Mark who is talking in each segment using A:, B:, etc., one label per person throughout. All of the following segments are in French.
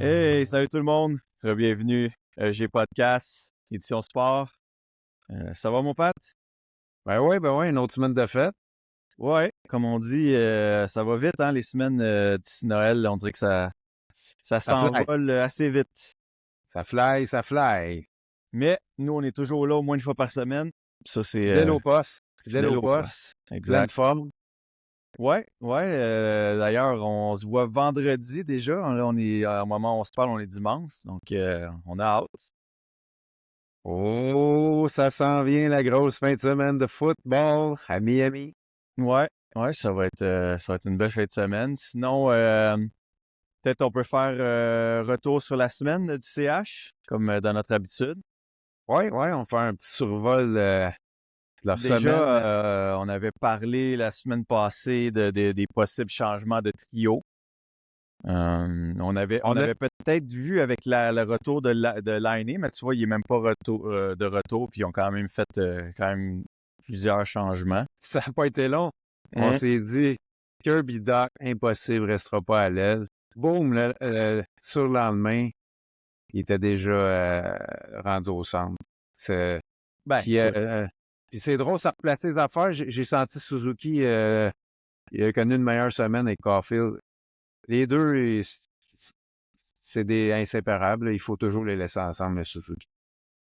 A: Hey, salut tout le monde. Bienvenue G Podcast, édition sport. Ça va mon Pat?
B: Ben oui, une autre semaine de fête.
A: Ouais, comme on dit, ça va vite, hein, les semaines d'ici Noël. Là, on dirait que ça
B: Ça fly,
A: s'envole assez vite.
B: ça fly.
A: Mais nous, on est toujours là au moins une fois par semaine. Ça, c'est
B: Fidèle au poste,
A: fidèle au poste.
B: pleine
A: Exact.
B: forme.
A: Ouais. D'ailleurs, on se voit vendredi déjà. Là, on est, au moment où on se parle, on est dimanche. Donc, on a hâte.
B: Oh, ça s'en vient la grosse fin de semaine de football à Miami.
A: Ouais, ça va être une belle fin de semaine. Sinon, peut-être on peut faire retour sur la semaine du CH, comme dans notre habitude.
B: Ouais, on fait un petit survol de leur
A: Déjà,
B: semaine.
A: on avait parlé la semaine passée des possibles changements de trio. On avait peut-être vu avec le retour de Lainé, mais tu vois, il n'est même pas de retour, puis ils ont quand même fait quand même plusieurs changements.
B: Ça n'a pas été long. On s'est dit, Kirby Doc, impossible, restera pas à l'aise. Boum, sur le lendemain, il était déjà rendu au centre.
A: Ben,
B: Puis, puis c'est drôle, ça replace les affaires. J'ai senti Suzuki, il a connu une meilleure semaine avec Caulfield. Les deux, c'est des inséparables. Il faut toujours les laisser ensemble, le Suzuki.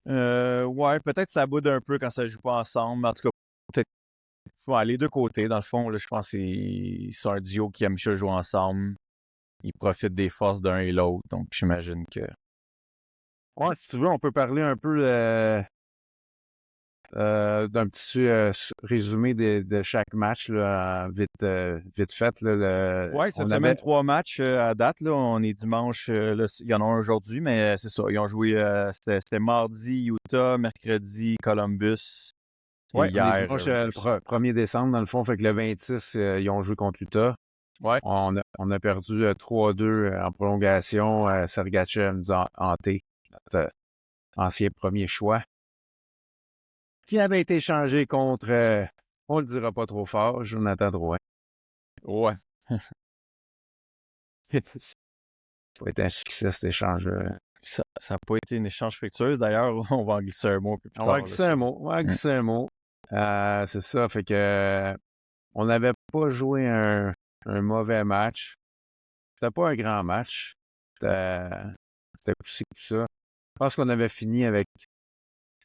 A: Ouais, peut-être ça boude un peu quand ça joue pas ensemble. Mais en tout cas, peut-être ouais, les deux côtés. Dans le fond, là, je pense qu'ils sont un duo qui aime ça jouer ensemble. Ils profitent des forces d'un et l'autre. Donc, j'imagine que.
B: Ouais, si tu veux, on peut parler un peu d'un petit résumé de chaque match, là, vite fait. Là,
A: Ouais, cette
B: on
A: semaine,
B: avait
A: 3 matchs à date. Là, on est dimanche. Là, il y en a un aujourd'hui, mais c'est ça. Ils ont joué. C'était mardi, Utah, mercredi, Columbus. Et
B: on est
A: hier.
B: dimanche le 1er décembre, dans le fond, fait que le 26, ils ont joué contre Utah.
A: Ouais.
B: On a perdu 3-2 en prolongation. Sergachev nous a hanté, notre ancien premier choix, qui avait été changé contre, on le dira pas trop fort, Jonathan Drouin.
A: Ouais.
B: Ça va être un succès, cet échange.
A: Ça n'a pas été une échange fructueuse. D'ailleurs, on va en glisser un mot un peu plus
B: On va
A: tard. Là,
B: glisser un mot. C'est ça, fait que on n'avait pas joué un mauvais match. C'était pas un grand match. C'était aussi que ça. Je pense qu'on avait fini avec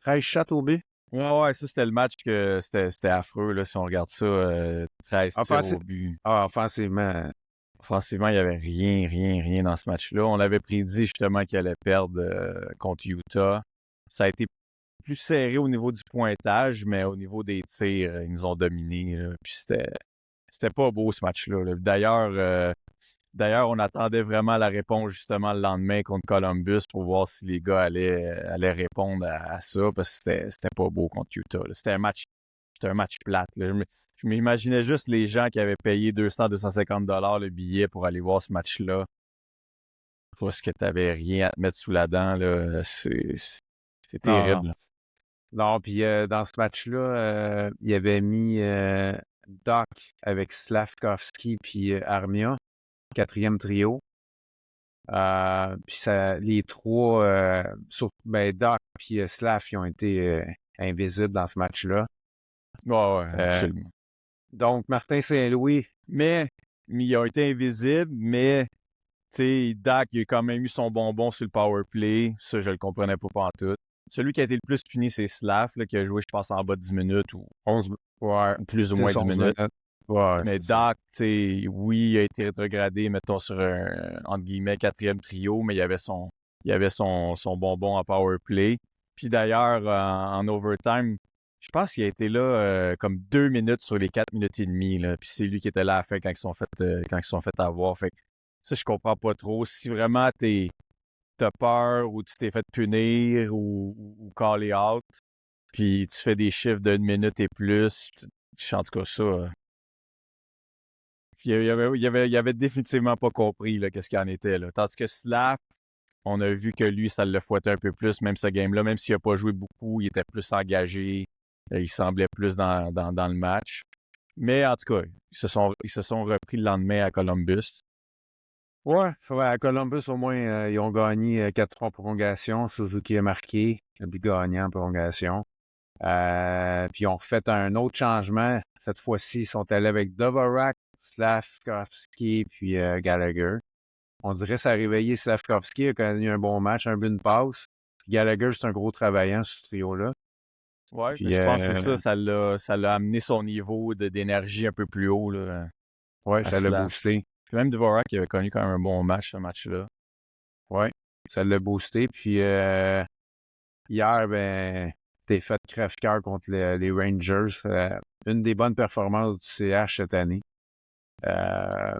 B: 13 shots au but.
A: Ouais, ça, c'était le match que c'était affreux, là, si on regarde ça, 13 tirs au but.
B: Offensivement.
A: Offensivement, il n'y avait rien dans ce match-là. On avait prédit justement qu'il allait perdre contre Utah. Ça a été plus serré au niveau du pointage, mais au niveau des tirs, ils nous ont dominés, là. Puis c'était pas beau ce match-là, là. D'ailleurs, on attendait vraiment la réponse justement le lendemain contre Columbus pour voir si les gars allaient répondre à ça, parce que c'était pas beau contre Utah, là. C'était un match plate, là. Je m'imaginais juste les gens qui avaient payé 200-250$ le billet pour aller voir ce match-là. Parce que t'avais rien à te mettre sous la dent, là. C'est
B: Non.
A: terrible.
B: Non, puis dans ce match-là, il avait mis Doc avec Slavkovski puis Armia, quatrième trio. Puis les trois, Doc puis Slav, ils ont été invisibles dans ce match-là.
A: Ouais, absolument.
B: Donc, Martin Saint-Louis.
A: Mais il a été invisible, mais tu sais, Dak, il a quand même eu son bonbon sur le power play. Ça, je le comprenais pas pantoute. Celui qui a été le plus puni, c'est Slav, là, qui a joué, je pense, en bas de 10 minutes ou 11,
B: Ouais,
A: plus ou moins 10 minutes.
B: Ouais,
A: Mais Dak, tu sais, oui, il a été rétrogradé, mettons, sur un, entre guillemets, quatrième trio, mais il y avait son bonbon en power play. Puis d'ailleurs, en overtime, je pense qu'il a été là comme 2 minutes sur les 4 minutes et demie, là. Puis c'est lui qui était là à la fin quand ils se sont fait avoir. Fait que ça, je comprends pas trop. Si vraiment t'as peur ou tu t'es fait punir ou call out, puis tu fais des chiffres d'une minute et plus, en tout cas, ça, il avait définitivement pas compris là, qu'est-ce qu'il en était. Là. Tandis que Slap, on a vu que lui, ça le fouettait un peu plus, même ce game-là, même s'il a pas joué beaucoup, il était plus engagé, il semblait plus dans le match. Mais en tout cas, ils se sont repris le lendemain à Columbus.
B: Ouais, à Columbus, au moins, ils ont gagné 4-3 en prolongation. Suzuki a marqué, le but gagnant en prolongation. Puis ils ont refait un autre changement. Cette fois-ci, ils sont allés avec Dvorak, Slavkovski, puis Gallagher. On dirait que ça a réveillé Slavkovski, il a connu un bon match, un but de passe. Puis Gallagher, c'est un gros travaillant, ce trio-là.
A: Ouais,
B: Puis,
A: je pense que c'est ça, ça l'a amené son niveau d'énergie un peu plus haut là,
B: ouais,
A: à
B: ça l'a
A: Slav.
B: boosté.
A: Puis même Dvorak qui avait connu quand même un bon match, ce match-là.
B: Ouais, ça l'a boosté. Puis hier, ben, t'es fait crève-cœur contre les Rangers. Une des bonnes performances du CH cette année. Euh,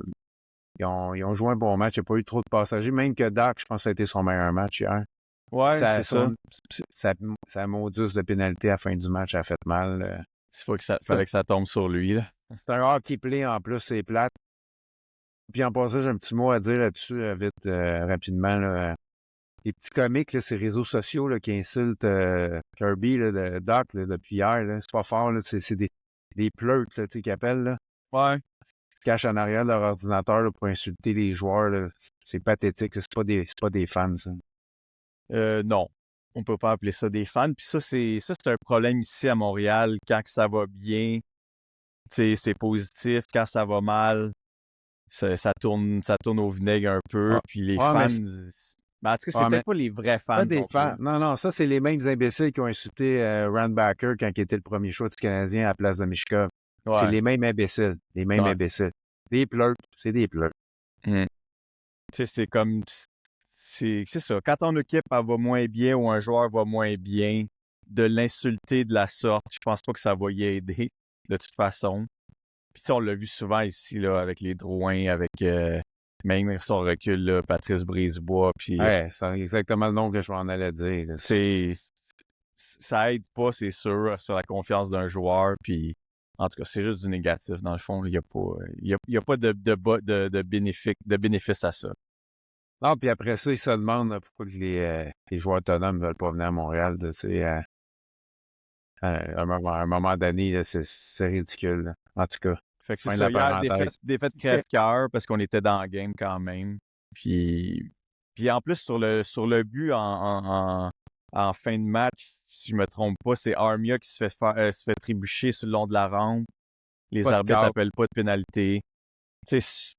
B: ils ont joué un bon match. Il n'y a pas eu trop de passagers. Même que Doc, je pense que ça a été son meilleur match hier.
A: Ouais, c'est ça.
B: Sa modus de pénalité à la fin du match a fait mal.
A: C'est pas que ça fallait que ça tombe sur lui, là.
B: C'est un hockey play en plus, c'est plate. Puis en passant, j'ai un petit mot à dire là-dessus, vite, rapidement. Là. Les petits comiques, là, ces réseaux sociaux là, qui insultent Kirby, là, Doc, là, depuis hier, là, c'est pas fort, là, c'est des pleutres là, qui appellent. Là.
A: Ouais.
B: Ils se cachent en arrière de leur ordinateur là, pour insulter les joueurs. Là. C'est pathétique, c'est pas des fans, ça.
A: Non, on peut pas appeler ça des fans. Puis ça, c'est un problème ici à Montréal. Quand que ça va bien, c'est positif. Quand ça va mal, ça tourne au vinaigre un peu.
B: Ah.
A: Puis les
B: Ouais,
A: fans.
B: mais
A: Ben, en tout cas, c'est
B: ouais, mais
A: peut-être pas les vrais fans
B: pas des
A: non
B: fans.
A: plus.
B: Non, ça, c'est les mêmes imbéciles qui ont insulté Randbacker quand il était le premier choix du Canadien à la place de Mishkov. C'est
A: Ouais.
B: les mêmes imbéciles. Les mêmes
A: Ouais.
B: imbéciles. Des pleutres, c'est des pleutres.
A: Mm. C'est comme. C'est ça. Quand ton équipe elle va moins bien ou un joueur va moins bien, de l'insulter de la sorte, je pense pas que ça va y aider, de toute façon. Puis ça, on l'a vu souvent ici, là, avec les Drouins, avec même son recul, là, Patrice Brisebois. Puis
B: Ouais, c'est exactement le nom que je m'en allais dire. Là.
A: ça aide pas, c'est sûr, sur la confiance d'un joueur. Puis en tout cas, c'est juste du négatif. Dans le fond, il n'y a pas, il y a pas de bénéfice à ça.
B: Non, puis après ça, ils se demandent pourquoi les joueurs autonomes ne veulent pas venir à Montréal. Tu sais, à un moment donné, là, c'est ridicule. Là. En tout cas,
A: Fait que c'est
B: fin de
A: ça.
B: la
A: Hier,
B: parenthèse.
A: défaite crève-cœur parce qu'on était dans le game quand même. Puis en plus, sur le but en fin de match, si je me trompe pas, c'est Armia qui se fait trébucher sur le long de la rampe. Les
B: Pas de
A: arbitres
B: cadre.
A: n'appellent pas de pénalité. Tu sais,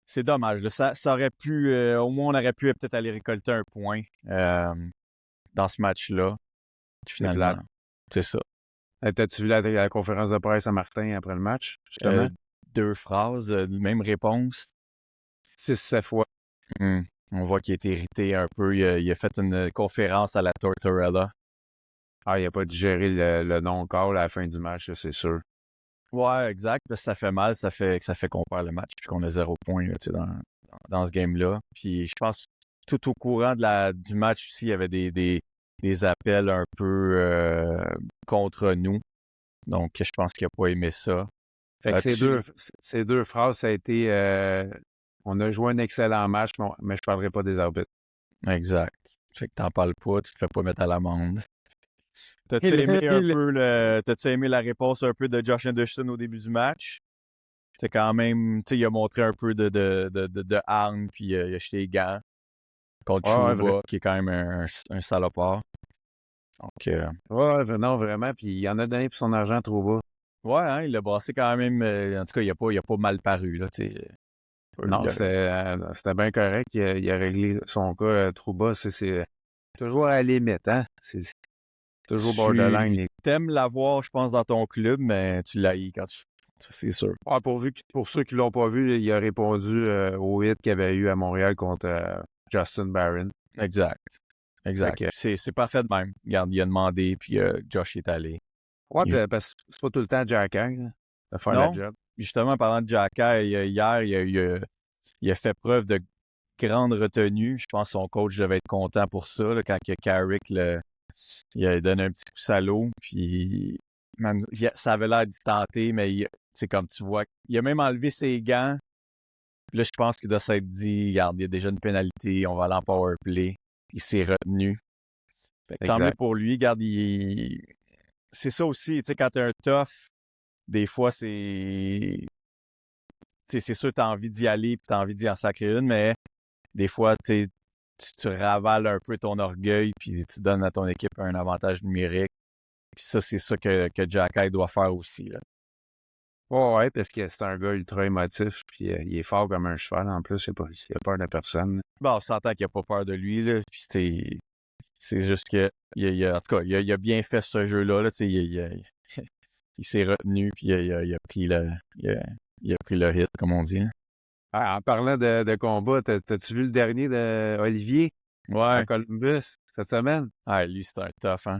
A: c'est dommage. Là. Ça aurait pu, au moins, on aurait pu peut-être aller récolter un point dans ce match-là.
B: C'est plate.
A: Finalement, c'est ça.
B: T'as-tu vu la conférence de presse à Martin après le match,
A: Euh,
B: justement?
A: 2 phrases, même réponse.
B: 6-7 fois.
A: On voit qu'il est irrité un peu. Il a fait une conférence à la Tortorella.
B: Ah, il n'a pas digéré le non-call à la fin du match, ça, c'est sûr.
A: Ouais, exact. Parce que ça fait mal, ça fait qu'on perd le match puis qu'on a 0 point là, dans ce game-là. Puis je pense tout au courant du match aussi, il y avait des appels un peu contre nous. Donc je pense qu'il n'a pas aimé ça.
B: Fait que
A: Tu-
B: ces deux phrases, ça a été on a joué un excellent match, mais je ne parlerai pas des arbitres.
A: Exact. Fait que t'en parles pas, tu te fais pas mettre à l'amende. T'as-tu
B: Il-
A: aimé un
B: il-
A: peu t'as-tu aimé la réponse un peu de Josh Anderson au début du match? C'est quand même, tu sais, il a montré un peu de hargne, puis il a jeté les gants contre
B: Ouais,
A: Trouba, qui est quand même un salopard. Donc,
B: non, vraiment. Puis il en a donné pour son argent trop bas.
A: ouais, hein, il l'a brassé quand même. En tout cas, il a pas mal paru, là, tu sais.
B: Non, c'était bien correct. Il a réglé son cas trop bas. C'est toujours à la limite, hein? C'est toujours borderline.
A: T'aimes l'avoir, je pense, dans ton club, mais tu l'haïs quand tu. Ça, c'est sûr.
B: Ah, pour ceux qui l'ont pas vu, il a répondu au hit qu'il y avait eu à Montréal contre Justin Barron.
A: Exact. Exact.
B: Fait que,
A: C'est parfait de même. Regarde, il a demandé, puis Josh est allé.
B: ouais,
A: Il-
B: parce que c'est pas tout le temps Jack Hang de faire la
A: Non,
B: job.
A: justement, en parlant de Jacka, hier, il a fait preuve de grande retenue. Je pense que son coach devait être content pour ça, là, quand que Carrick il a donné un petit coup salaud. Puis, man, ça avait l'air d'y tenter, mais c'est comme tu vois, il a même enlevé ses gants. Puis là, je pense qu'il doit s'être dit, regarde, il y a déjà une pénalité, on va aller en power play. Il s'est retenu. Fait que tant mieux
B: Exact.
A: pour lui. Regarde, c'est ça aussi, tu sais, quand t'es un tough, des fois, c'est sûr que tu as envie d'y aller puis tu as envie d'y en sacrer une, mais des fois, tu ravales un peu ton orgueil puis tu donnes à ton équipe un avantage numérique. Puis ça, c'est ça que Jacky doit faire aussi, là.
B: Ouais, parce que c'est un gars ultra émotif, puis il est fort comme un cheval. En plus, il a peur de personne.
A: Bon, on s'entend qu'il a pas peur de lui, là. Puis c'est juste que, en tout cas, il a bien fait ce jeu-là, là. Il s'est retenu, puis il a pris il a pris le hit, comme on dit, là.
B: Ah, en parlant de combat, t'as-tu vu le dernier de Olivier à
A: Ouais.
B: Columbus cette semaine?
A: Ah, lui, c'est un tough, hein.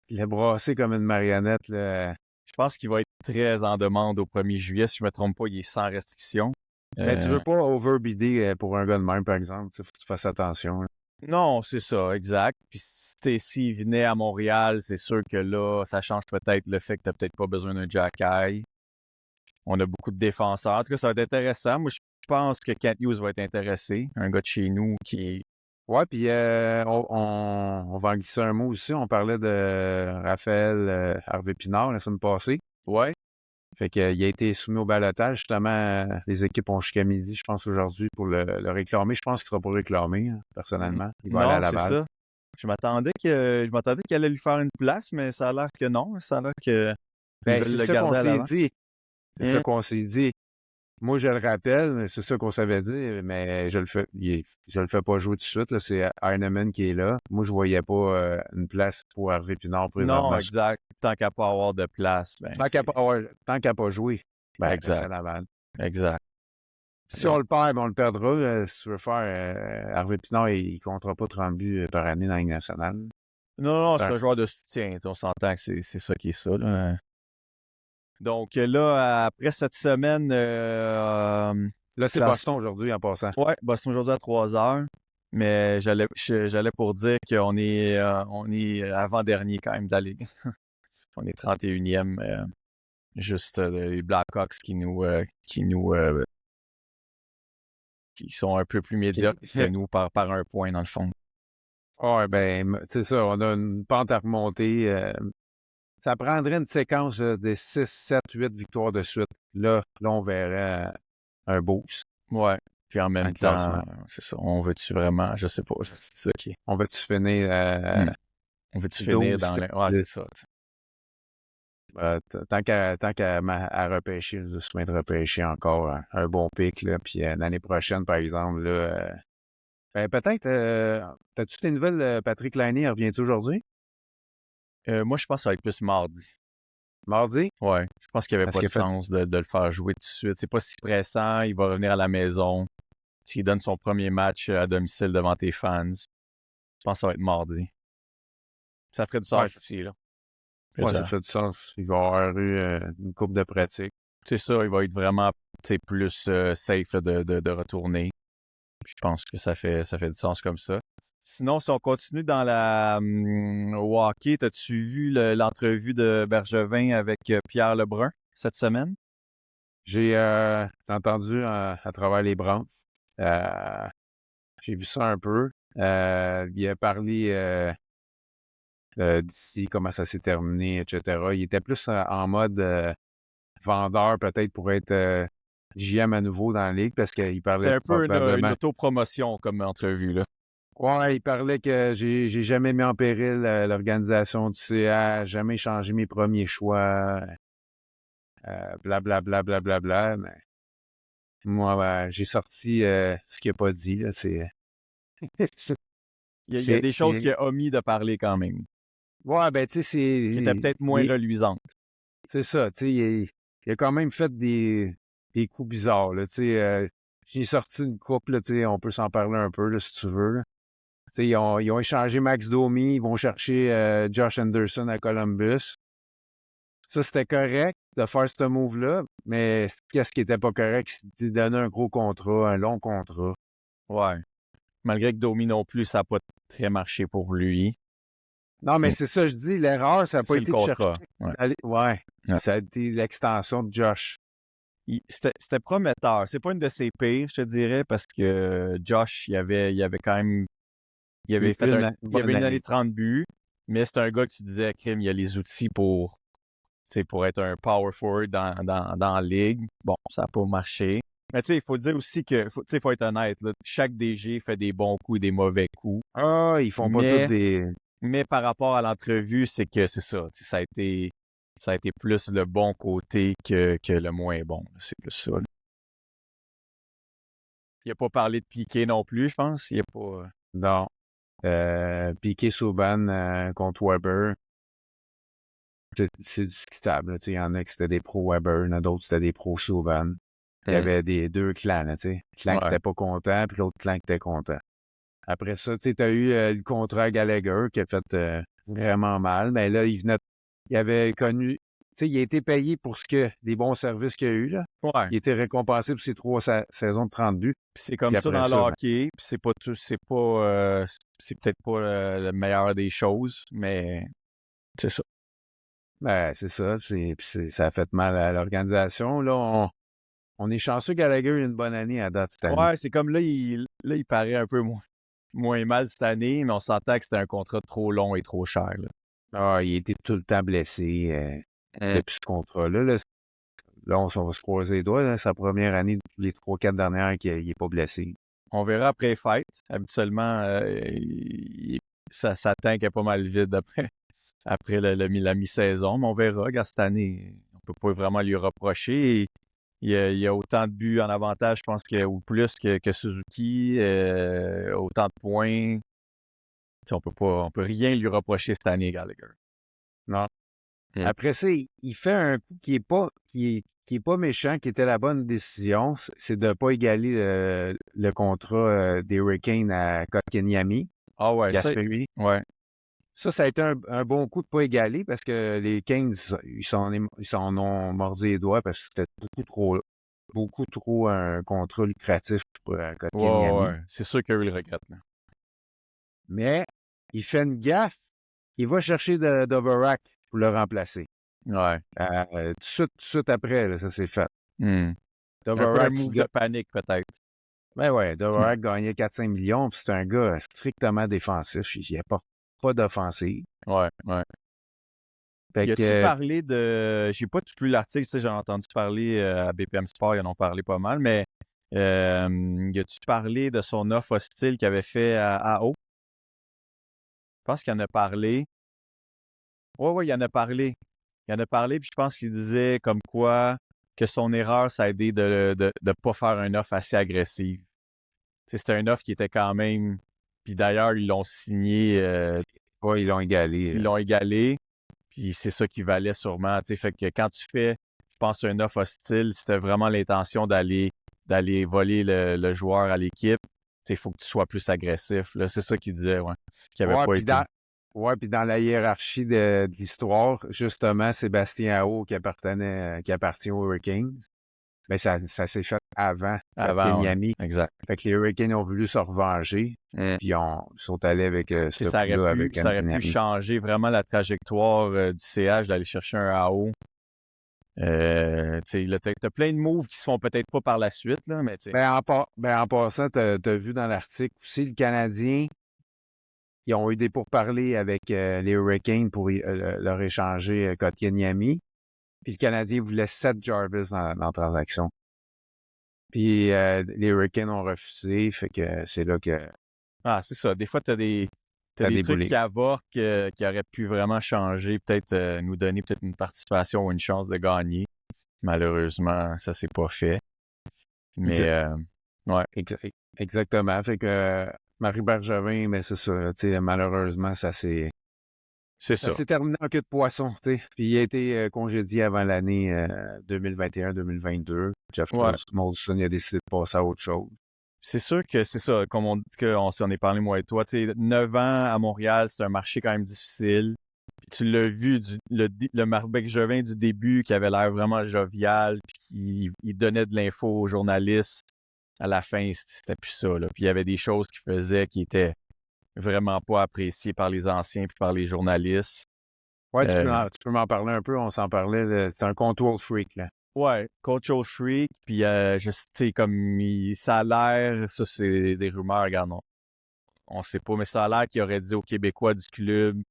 B: Il l'a brassé comme une marionnette, là.
A: Je pense qu'il va être très en demande au 1er juillet. Si je me trompe pas, il est sans restriction.
B: Mais tu veux pas overbider pour un gars de même, par exemple. Faut que tu fasses attention, là.
A: Non, c'est ça, exact. Puis s'il venait à Montréal, c'est sûr que là, ça change peut-être le fait que t'as peut-être pas besoin d'un Jacky. On a beaucoup de défenseurs. En tout cas, ça va être intéressant. Moi, je pense que Kent Hughes va être intéressé. Un gars de chez nous qui est...
B: Ouais, puis on va en glisser un mot aussi. On parlait de Raphaël Harvey-Pinard la semaine passée.
A: Ouais.
B: Fait qu'il a été soumis au ballottage. Justement, les équipes ont jusqu'à midi, je pense, aujourd'hui, pour le réclamer. Je pense qu'il ne sera pas réclamé, hein, personnellement. Il va aller à
A: Non, c'est
B: Laval.
A: ça. Je m'attendais qu'il allait lui faire une place, mais ça a l'air que non. Ça a l'air que
B: Ben,
A: ils veulent
B: c'est
A: le
B: ça qu'on
A: garder à
B: s'est
A: l'avant.
B: dit. C'est ça
A: Hein?
B: qu'on s'est dit. Moi, je le rappelle, c'est ça qu'on savait dire, mais je le fais pas jouer tout de suite, là. C'est Heinemann qui est là. Moi, je voyais pas une place pour Hervé Pinard présentement.
A: Non, exact. Tant qu'à pas avoir de place, ben,
B: Tant qu'à pas jouer, ben, reste à
A: exact.
B: Laval.
A: Exact.
B: Si on le perd, ben, on le perdra. Si tu veux faire, Hervé Pinard, il comptera pas 30 buts par année dans la Ligue nationale.
A: Non, c'est un joueur de soutien. On s'entend que c'est ça qui est ça, là. Donc là, après cette semaine...
B: Là, c'est Boston aujourd'hui, en passant.
A: Ouais, Boston aujourd'hui à 3h. Mais j'allais pour dire qu'on est, on est avant-dernier quand même de la Ligue. On est 31e. Juste les Blackhawks qui sont un peu plus médiocres que nous par un point, dans le fond.
B: Ouais, ben, c'est ça. On a une pente à remonter. Ça prendrait une séquence de 6, 7, 8 victoires de suite. Là on verrait un boost.
A: Ouais. Puis en même temps,
B: classement.
A: c'est ça. On veut-tu vraiment, je sais pas, c'est ça qui est.
B: On va-tu finir
A: On veut-tu
B: 12,
A: finir dans le. Ouais, c'est ça.
B: tant qu'à repêcher, je suis de repêcher encore un bon pic, là. Puis l'année prochaine, par exemple, là, ben, peut-être, t'as-tu tes nouvelles, Patrick Laine, revient-tu aujourd'hui?
A: Moi, je pense que ça va être plus mardi.
B: Mardi?
A: Ouais. Je pense qu'il n'y avait
B: Parce
A: pas de
B: qu'il a fait-
A: sens de le faire jouer tout de suite. C'est pas si pressant. Il va revenir à la maison. S'il donne son premier match à domicile devant tes fans, je pense que ça va être mardi. Ça ferait du sens
B: Ouais,
A: aussi, là.
B: ouais, ça fait du sens. Il va avoir eu une coupe de pratique.
A: C'est ça, il va être vraiment plus safe là, de retourner. Puis je pense que ça fait du sens comme ça. Sinon, si on continue dans au hockey, as-tu vu l'entrevue de Bergevin avec Pierre Lebrun cette semaine?
B: J'ai entendu à travers les branches. J'ai vu ça un peu. Il a parlé d'ici, comment ça s'est terminé, etc. Il était plus en mode vendeur, peut-être, pour être GM à nouveau dans la ligue, parce qu'il parlait
A: C'était un peu une
B: probablement...
A: autopromotion comme entrevue, là.
B: Ouais, il parlait que j'ai jamais mis en péril l'organisation du CA, jamais changé mes premiers choix, blablabla, blablabla. Mais moi, j'ai sorti ce qu'il n'a pas dit, là, c'est...
A: Il y a des choses qu'il a omis de parler quand même,
B: Ouais, ben, tu sais,
A: qui étaient peut-être moins reluisantes.
B: c'est ça, tu sais, il a quand même fait des coups bizarres, là, tu sais. J'ai sorti une coupe, là, tu sais, on peut s'en parler un peu, là, si tu veux, là. Tu sais, ils ont échangé Max Domi, ils vont chercher Josh Anderson à Columbus. Ça, c'était correct de faire ce move-là, mais qu'est-ce qui était pas correct, c'était de donner un gros contrat, un long contrat.
A: Ouais. Malgré que Domi non plus, ça n'a pas très marché pour lui.
B: Non, mais c'est ça, je dis, l'erreur, ça n'a pas
A: C'est
B: été
A: le
B: de chercher.
A: contrat.
B: Ouais, ça a été l'extension de Josh.
A: C'était prometteur. C'est pas une de ses pires, je te dirais, parce que Josh, il avait quand même. Il avait fait une année de 30 buts, mais c'est un gars que tu disais, Crime, il a les outils pour sais, pour être un power forward dans la ligue. Bon, ça n'a pas marché. Mais tu sais, il faut dire aussi que, faut être honnête, là, chaque DG fait des bons coups et des mauvais coups.
B: Ah, ils font pas tous des...
A: Mais par rapport à l'entrevue, c'est que c'est ça. Ça a été plus le bon côté que le moins bon. C'est plus ça. Là. Il n'a pas parlé de Piqué non plus, je pense. Il a pas.
B: Non. Piqué Subban contre Weber. C'est discutable. Il y en a qui c'était des pro Weber, il y en a d'autres c'était des pro Subban. Il y avait deux clans, tu sais. Le clan qui n'était pas content, puis l'autre clan qui était content. Après ça, tu sais, tu as eu le contrat à Gallagher qui a fait vraiment mal. Mais là, il avait connu. Tu sais, il a été payé pour les bons services qu'il a eu, là.
A: Ouais.
B: Il a été récompensé pour ses 3 saisons de 30 buts.
A: Puis c'est comme ça dans le hockey. Puis c'est peut-être pas le meilleur des choses, mais c'est ça.
B: Ben, c'est ça. Ça a fait mal à l'organisation. Là, on est chanceux que Gallagher ait une bonne année à date cette année.
A: Ouais, c'est comme là, il paraît un peu moins mal cette année, mais on s'entend que c'était un contrat trop long et trop cher. Là.
B: Ah, il était tout le temps blessé depuis ce contrat-là. Là, on va se croiser les doigts. Là, sa première année, les 3-4 dernières, qu'il n'est pas blessé.
A: On verra après les fêtes. Habituellement, ça tank est pas mal vide après la mi-saison, mais on verra. Regarde, cette année, on peut pas vraiment lui reprocher. Il y a autant de buts en avantage, je pense, ou plus que Suzuki, autant de points. T'sais, on peut rien lui reprocher cette année, Gallagher.
B: Non. Après ça, il fait un coup qui est pas méchant, qui était la bonne décision. C'est de ne pas égaler le contrat des Hurricanes à Kotkaniemi.
A: Ah ouais,
B: ouais. Ça a été un bon coup de ne pas égaler parce que les Canes, ils s'en ont mordu les doigts parce que c'était beaucoup trop un contrat lucratif pour Kotkaniemi.
A: Ouais. C'est sûr qu'il le regrette. Là.
B: Mais il fait une gaffe. Il va chercher Dvorak pour le remplacer.
A: Ouais.
B: Tout de suite après, là, ça s'est fait.
A: Dvorak, un move de panique, peut-être.
B: Ben ouais, Dvorak gagnait 4-5 millions, puis c'est un gars strictement défensif. Il apporte pas d'offensive.
A: Ouais. Y a-tu parlé de... J'ai pas tout lu l'article, tu sais, j'en ai entendu parler à BPM Sport, ils en ont parlé pas mal, mais y a-tu parlé de son offre hostile qu'il avait fait à AO? Je pense qu'il en a parlé. Ouais, il en a parlé. Il en a parlé, puis je pense qu'il disait comme quoi que son erreur, ça a aidé de pas faire une offre assez agressive. C'était une offre qui était quand même... Puis d'ailleurs, ils l'ont signé...
B: Ouais, ils l'ont égalé.
A: Ils l'ont égalé. Puis c'est ça qui valait sûrement. Fait que quand tu fais, je pense, un offre hostile, si tu as vraiment l'intention d'aller voler le joueur à l'équipe, il faut que tu sois plus agressif. Là. C'est ça qu'il disait, ouais. Qui avait pas été.
B: Puis dans la hiérarchie de l'histoire, justement, Sébastien Aho qui appartient aux Hurricanes, mais ça s'est fait avant Kenyami.
A: Ouais, exact.
B: Fait que les Hurricanes ont voulu se revenger, puis ils sont allés avec ce
A: coup-là avec ça aurait pu changer vraiment la trajectoire du CH d'aller chercher un AO. T'as plein de moves qui se font peut-être pas par la suite, là, mais
B: en passant, t'as vu dans l'article aussi, le Canadien, ils ont eu des pourparlers avec les Hurricanes pour leur échanger Kotkaniemi. Puis le Canadien voulait Seth Jarvis dans la transaction. Puis les Hurricanes ont refusé, fait que c'est là que...
A: Ah, c'est ça. Des fois, t'as des trucs qui avortent qui auraient pu vraiment changer, peut-être nous donner peut-être une participation ou une chance de gagner. Malheureusement, ça s'est pas fait. Mais, ouais.
B: Exactement. Fait que Marie Bergevin, mais c'est ça. Malheureusement, ça s'est terminé en queue de poisson. Puis il a été congédié avant l'année 2021-2022. Jeff Molson a décidé de passer à autre chose.
A: C'est sûr que c'est ça, comme on dit qu'on s'en est parlé, moi et toi. 9 ans à Montréal, c'est un marché quand même difficile. Puis tu l'as vu, le Marc Bergevin du début qui avait l'air vraiment jovial, puis il donnait de l'info aux journalistes. À la fin, c'était plus ça. Là. Puis il y avait des choses qu'il faisait qui étaient vraiment pas appréciées par les anciens puis par les journalistes.
B: Ouais, tu peux m'en parler un peu. On s'en parlait. C'est un control freak, là.
A: Ouais, control freak. Puis, comme ça a l'air, ça, c'est des rumeurs, regarde, on sait pas, mais ça a l'air qu'il aurait dit aux Québécois du club,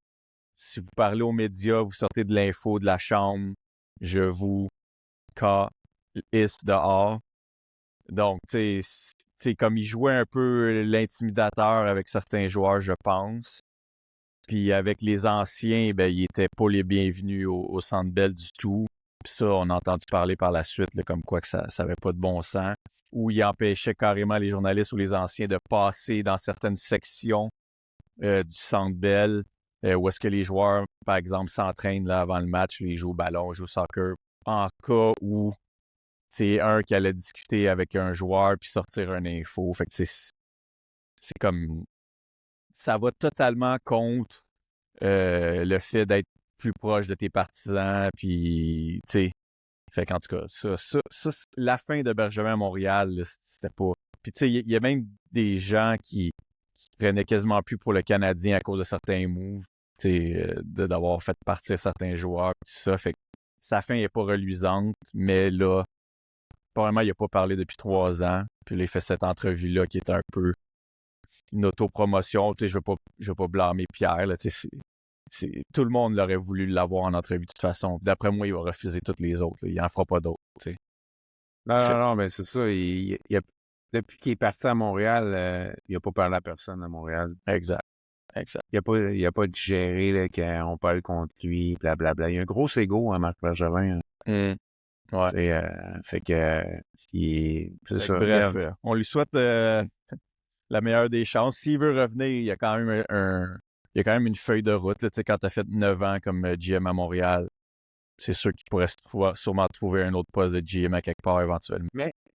A: si vous parlez aux médias, vous sortez de l'info de la chambre, je vous calisse dehors. Donc, tu sais, comme il jouait un peu l'intimidateur avec certains joueurs, je pense. Puis avec les anciens, ben, ils n'étaient pas les bienvenus au Centre Bell du tout. Puis ça, on a entendu parler par la suite, là, comme quoi que ça n'avait pas de bon sens. Ou il empêchait carrément les journalistes ou les anciens de passer dans certaines sections du Centre Bell, où est-ce que les joueurs, par exemple, s'entraînent là, avant le match, ils jouent au ballon, jouent au soccer, en cas où c'est un qui allait discuter avec un joueur puis sortir une info. Fait que c'est comme ça va totalement contre le fait d'être plus proche de tes partisans, puis tu sais. Fait qu'en tout cas, la fin de Bergevin à Montréal, là, c'était pas. Puis tu sais, il y a même des gens qui prenaient quasiment plus pour le Canadien à cause de certains moves, tu sais, d'avoir fait partir certains joueurs, puis ça. Fait que sa fin n'est pas reluisante, mais là, probablement, il n'a pas parlé depuis 3 ans. Puis là, il fait cette entrevue-là qui est un peu une autopromotion. Tu sais, je veux pas blâmer Pierre. Là, tu sais, tout le monde l'aurait voulu l'avoir en entrevue de toute façon. D'après moi, il va refuser toutes les autres. Là. Il n'en fera pas d'autres. Tu sais.
B: Non, mais c'est ça. Depuis qu'il est parti à Montréal, il n'a pas parlé à personne à Montréal.
A: Exact. Exact.
B: Il a pas digéré là, qu'on parle contre lui, blablabla. Il y a un gros ego, hein, Marc Bergevin.
A: Ouais.
B: Fait que c'est ça.
A: Bref, on lui souhaite la meilleure des chances. S'il veut revenir, il y a quand même il y a quand même une feuille de route. Là, quand tu as fait 9 ans comme GM à Montréal, c'est sûr qu'il pourrait sûrement trouver un autre poste de GM à quelque part éventuellement.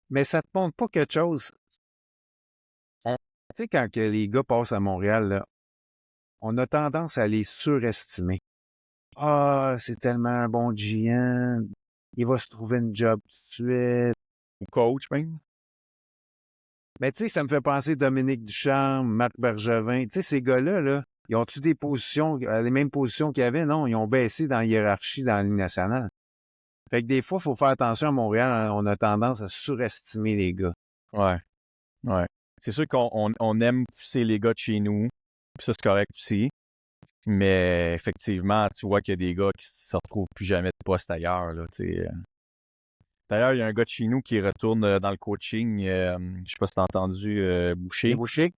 B: Mais ça te montre pas quelque chose. Tu sais, quand que les gars passent à Montréal, là, on a tendance à les surestimer. Ah, c'est tellement un bon GM. Il va se trouver une job tout de suite.
A: Ou coach, même.
B: Mais tu sais, ça me fait penser Dominique Ducharme, Marc Bergevin. Tu sais, ces gars-là, là, ils ont-tu des positions, les mêmes positions qu'ils avaient? Non, ils ont baissé dans la hiérarchie dans la Ligue nationale. Fait que des fois, il faut faire attention à Montréal. Hein, on a tendance à surestimer les gars.
A: Ouais. C'est sûr qu'on aime pousser les gars de chez nous. Puis ça, c'est correct aussi. Mais effectivement, tu vois qu'il y a des gars qui ne se retrouvent plus jamais de poste ailleurs. Là, D'ailleurs, il y a un gars de chez nous qui retourne dans le coaching. Je ne sais pas si tu as entendu Boucher.
B: Et Boucher?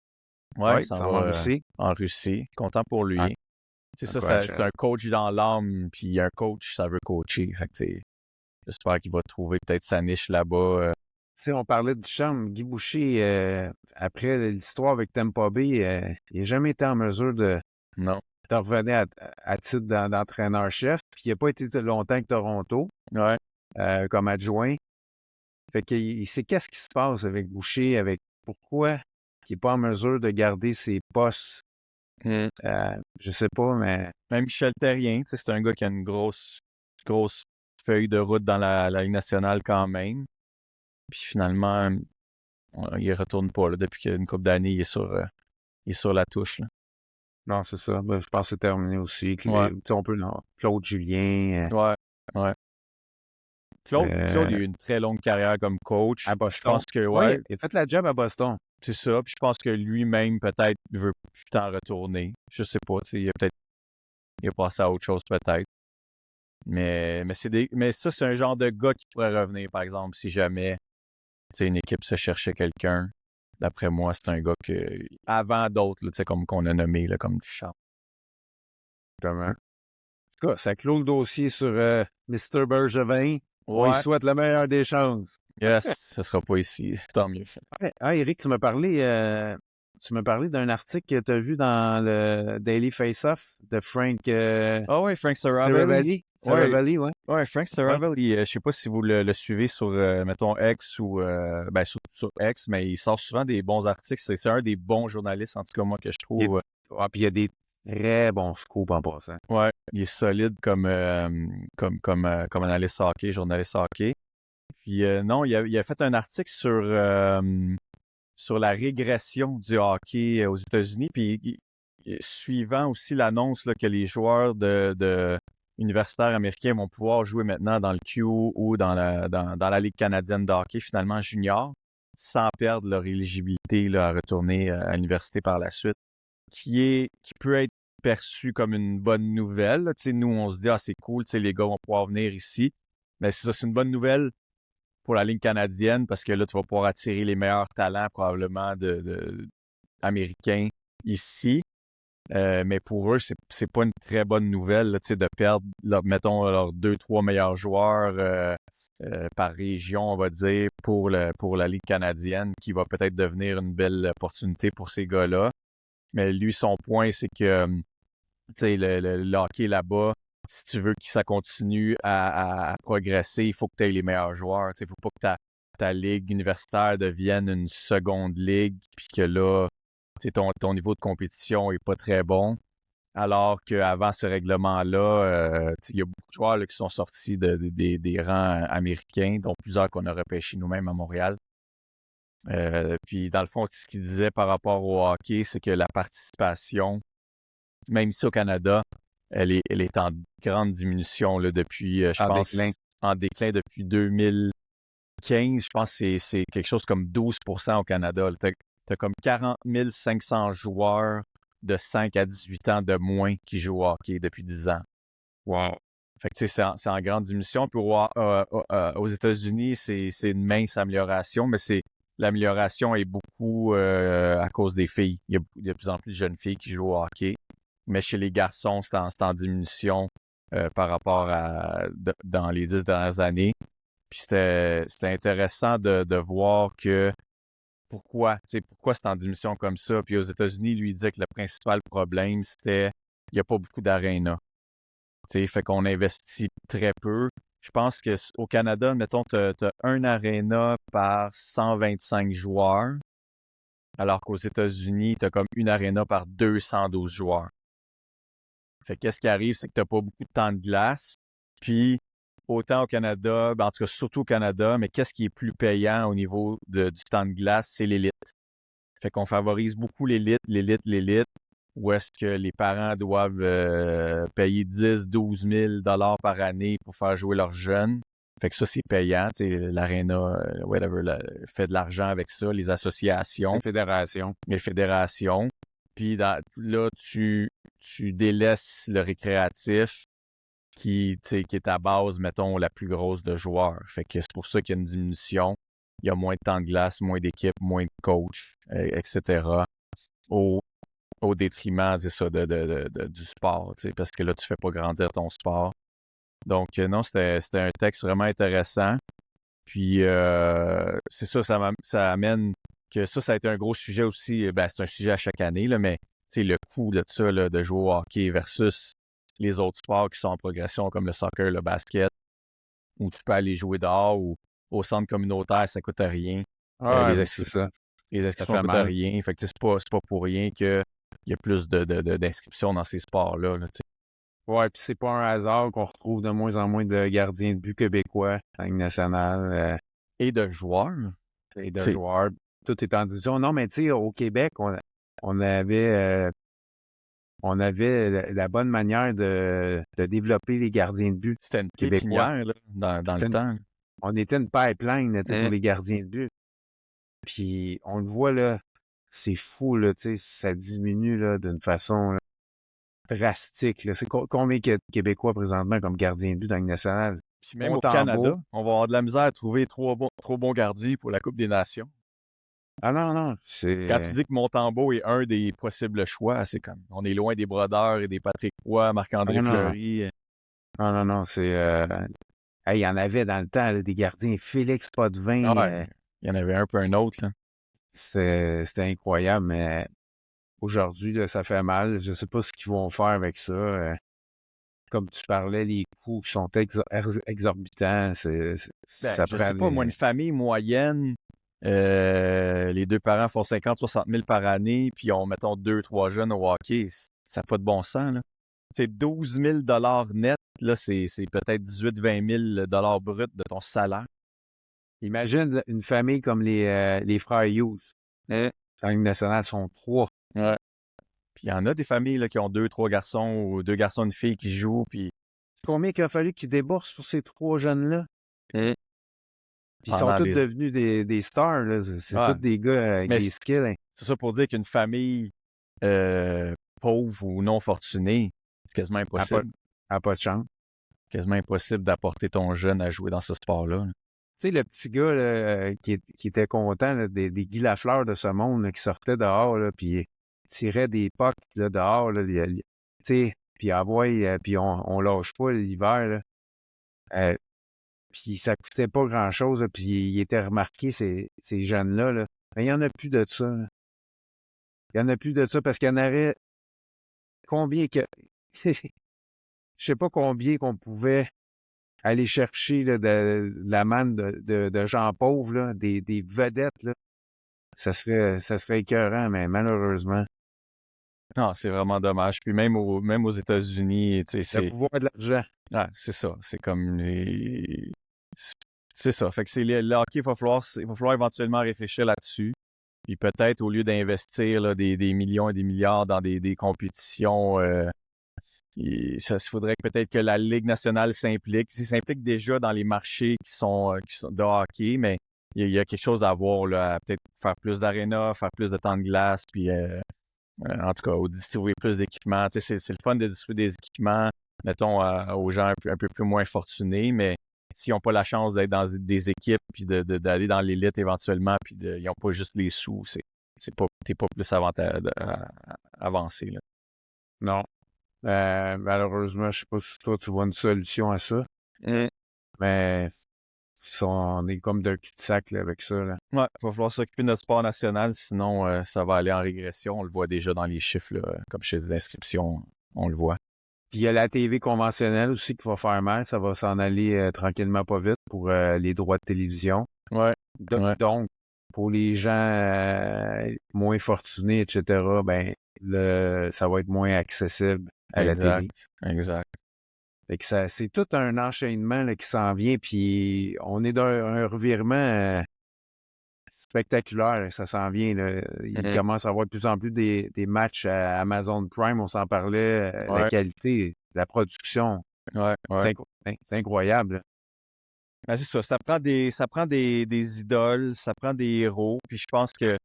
A: Ouais,
B: Oui,
A: ça
B: va
A: va en Russie. Content pour lui.
B: Ah,
A: c'est un coach dans l'âme, puis un coach, ça veut coacher. Fait que, j'espère qu'il va trouver peut-être sa niche là-bas.
B: Tu sais, on parlait de Ducharme. Guy Boucher, après l'histoire avec Tampa Bay, il n'a jamais été en mesure de revenir à titre d'entraîneur-chef. Puis il n'a pas été longtemps avec Toronto comme adjoint. Fait qu'il sait qu'est-ce qui se passe avec Boucher, pourquoi il n'est pas en mesure de garder ses postes. Je sais pas, mais...
A: Même Michel Terrien, c'est un gars qui a une grosse feuille de route dans la Ligue nationale quand même. Puis finalement, il ne retourne pas. Là, depuis une couple d'années, il est sur la touche. Là.
B: Non, c'est ça. Ben, je pense que c'est terminé aussi. On peut... Claude Julien.
A: Ouais. Claude, il a eu une très longue carrière comme coach.
B: À Boston.
A: Je pense que,
B: il a fait la job à Boston.
A: C'est ça. Puis je pense que lui-même, peut-être, il veut plus t'en retourner. Je sais pas. Il a passé à autre chose, peut-être. Mais ça, c'est un genre de gars qui pourrait revenir, par exemple, si jamais une équipe se cherchait quelqu'un. D'après moi, c'est un gars que, avant d'autres, comme qu'on a nommé, là, comme Duchamp.
B: Comment? En tout cas, ça clôt le dossier sur Mr. Bergevin.
A: Ouais.
B: On lui souhaite le meilleur des chances.
A: Yes, ça sera pas ici. Tant mieux.
B: Ah, Eric, tu m'as parlé d'un article que tu as vu dans le Daily Face-Off de Frank...
A: Frank Saravalli.
B: Ouais,
A: Frank Saravalli. Je sais pas si vous le suivez sur, mettons, X ou... sur X, mais il sort souvent des bons articles. C'est un des bons journalistes, en tout cas, moi, que je trouve.
B: Puis il y a des très bons scoops en passant.
A: Ouais, il est solide comme analyste hockey, journaliste hockey. Puis non, il a fait un article sur la régression du hockey aux États-Unis, puis suivant aussi l'annonce là, que les joueurs de universitaires américains vont pouvoir jouer maintenant dans le Q ou dans la Ligue canadienne de hockey, finalement junior, sans perdre leur éligibilité là, à retourner à l'université par la suite, qui peut être perçu comme une bonne nouvelle. Là. Nous, on se dit « Ah, c'est cool, les gars vont pouvoir venir ici ». Mais c'est ça, c'est une bonne nouvelle pour la Ligue canadienne parce que là, tu vas pouvoir attirer les meilleurs talents probablement américains ici. Mais pour eux, c'est pas une très bonne nouvelle là, de perdre, mettons, leurs 2-3 meilleurs joueurs par région, on va dire, pour la Ligue canadienne, qui va peut-être devenir une belle opportunité pour ces gars-là. Mais lui, son point, c'est que le hockey là-bas, si tu veux que ça continue à progresser, il faut que tu aies les meilleurs joueurs. Il ne faut pas que ta ligue universitaire devienne une seconde ligue, puis que là, ton niveau de compétition n'est pas très bon. Alors qu'avant ce règlement-là, il y a beaucoup de joueurs là, qui sont sortis des rangs américains, dont plusieurs qu'on a repêchés nous-mêmes à Montréal. Puis dans le fond, ce qu'il disait par rapport au hockey, c'est que la participation, même ici au Canada, elle est en grande diminution là, depuis, je pense, en déclin depuis 2015. Je pense que c'est quelque chose comme 12% au Canada. Tu as comme 40 500 joueurs de 5 à 18 ans de moins qui jouent au hockey depuis 10 ans.
B: Wow.
A: Fait que c'est en grande diminution. Puis aux États-Unis, c'est une mince amélioration, mais l'amélioration est beaucoup à cause des filles. Il y a de plus en plus de jeunes filles qui jouent au hockey. Mais chez les garçons, c'est en diminution par rapport dans les 10 dernières années. Puis c'était intéressant de voir que pourquoi c'est en diminution comme ça. Puis aux États-Unis, lui, il disait que le principal problème, c'était qu'il n'y a pas beaucoup d'arénas. Fait qu'on investit très peu. Je pense qu'au Canada, mettons, tu as un aréna par 125 joueurs, alors qu'aux États-Unis, tu as comme une aréna par 212 joueurs. Fait qu'est-ce qui arrive, c'est que tu n'as pas beaucoup de temps de glace. Puis, autant au Canada, en tout cas surtout au Canada, mais qu'est-ce qui est plus payant au niveau du temps de glace, c'est l'élite. Fait qu'on favorise beaucoup l'élite, où est-ce que les parents doivent payer 10-12 000 $ par année pour faire jouer leurs jeunes. Fait que ça, c'est payant. L'Arena, whatever, fait de l'argent avec ça, les associations. Les fédérations. Puis là, tu délaisses le récréatif qui est à base, mettons, la plus grosse de joueurs. Fait que c'est pour ça qu'il y a une diminution. Il y a moins de temps de glace, moins d'équipes, moins de coachs, etc. Au détriment, c'est ça, du sport, parce que là, tu fais pas grandir ton sport. Donc, non, c'était un texte vraiment intéressant. Puis, c'est ça amène que ça a été un gros sujet aussi. C'est un sujet à chaque année, là, mais le coût de ça, là, de jouer au hockey versus les autres sports qui sont en progression, comme le soccer, le basket, où tu peux aller jouer dehors ou au centre communautaire, ça coûte rien. Les inscriptions coûtent rien. Fait que c'est pas pour rien qu'il y a plus d'inscriptions dans ces sports-là. Là,
B: ouais, puis c'est pas un hasard qu'on retrouve de moins en moins de gardiens de but québécois en Ligue nationale.
A: Et de joueurs.
B: Tout est en division. Non, mais tu sais, au Québec, on avait la bonne manière de développer les gardiens de but.
A: C'était une pépinière là, dans le temps.
B: On était une pipeline là, pour les gardiens de but. Puis on le voit là, c'est fou, là, ça diminue là, d'une façon là, drastique. Là. C'est combien de Québécois présentement comme gardiens de but dans le national?
A: Puis même au Canada, on va avoir de la misère à trouver trop bons gardiens pour la Coupe des Nations.
B: Ah non.
A: Quand tu dis que Montembeault est un des possibles choix, c'est comme on est loin des Brodeurs et des Patrick Roy, Marc-André Fleury.
B: Non, c'est... il y en avait dans le temps, là, des gardiens. Félix Potvin.
A: Il y en avait un peu un autre. Là.
B: C'était incroyable, mais aujourd'hui, là, ça fait mal. Je sais pas ce qu'ils vont faire avec ça. Comme tu parlais, les coûts qui sont exorbitants.
A: Je sais pas, moi, une famille moyenne, les deux parents font 50-60 000 par année, puis on mettons 2-3 jeunes au hockey. Ça n'a pas de bon sens. Là. 12 000 $ net, là, c'est peut-être 18-20 000 $ brut de ton salaire.
B: Imagine une famille comme les frères Hughes. Dans la Ligue nationale, sont 3.
A: Ouais. Puis il y en a des familles là, qui ont 2-3 garçons ou 2 garçons et une fille qui jouent. Puis...
B: Combien qu'il a fallu qu'ils déboursent pour ces 3 jeunes-là? Puis ils sont tous devenus des stars. Là. C'est tous des gars avec des skills. Hein.
A: C'est ça pour dire qu'une famille pauvre ou non fortunée, c'est quasiment impossible.
B: Elle n'a pas de chance.
A: quasiment impossible d'apporter ton jeune à jouer dans ce sport-là.
B: Tu sais, le petit gars là, qui était content, là, des Guy Lafleur de ce monde, là, qui sortait dehors, là, puis tirait des pucks là, dehors, là, tu sais, puis puis on lâche pas l'hiver, là. Puis ça coûtait pas grand-chose, là, puis il était remarqué, ces jeunes-là, là. Mais il y en a plus de ça, là. Il y en a plus de ça parce qu'il y en aurait combien que... Je sais pas combien qu'on pouvait aller chercher là, de la manne de gens pauvres, là, des vedettes, là. Ça serait écœurant, mais malheureusement,
A: Non, c'est vraiment dommage. Puis même aux États-Unis, tu sais,
B: le pouvoir de l'argent.
A: c'est ça. C'est comme c'est ça. Fait que c'est le hockey, il va falloir éventuellement réfléchir là-dessus. Puis peut-être, au lieu d'investir là, des millions et des milliards dans des compétitions, il faudrait peut-être que la Ligue nationale s'implique. Il s'implique déjà dans les marchés qui sont de hockey, mais il y a quelque chose à voir, là, à peut-être faire plus d'arénas, faire plus de temps de glace, puis en tout cas, ou distribuer plus d'équipements. Tu sais, c'est le fun de distribuer des équipements, mettons, aux gens un peu plus moins fortunés, mais s'ils n'ont pas la chance d'être dans des équipes, puis d'aller dans l'élite éventuellement, puis ils n'ont pas juste les sous, t'es pas plus avancé, là.
B: Non. Malheureusement, je sais pas si toi, tu vois une solution à ça, mais on est comme d'un cul-de-sac là, avec ça, là.
A: Ouais, il va falloir s'occuper de notre sport national, sinon ça va aller en régression. On le voit déjà dans les chiffres, là, comme chez les inscriptions, on le voit.
B: Puis il y a la TV conventionnelle aussi qui va faire mal. Ça va s'en aller tranquillement pas vite pour les droits de télévision.
A: Ouais. Ouais.
B: Donc, pour les gens moins fortunés, etc., ben ça va être moins accessible à la télé.
A: Exact.
B: Fait que c'est tout un enchaînement là, qui s'en vient, puis on est dans un revirement spectaculaire, ça s'en vient. Là. Il commence à avoir de plus en plus des matchs à Amazon Prime, on s'en parlait, la qualité, la production.
A: Ouais.
B: C'est incroyable.
A: Ben, c'est ça, ça prend des idoles, ça prend des héros, puis je pense que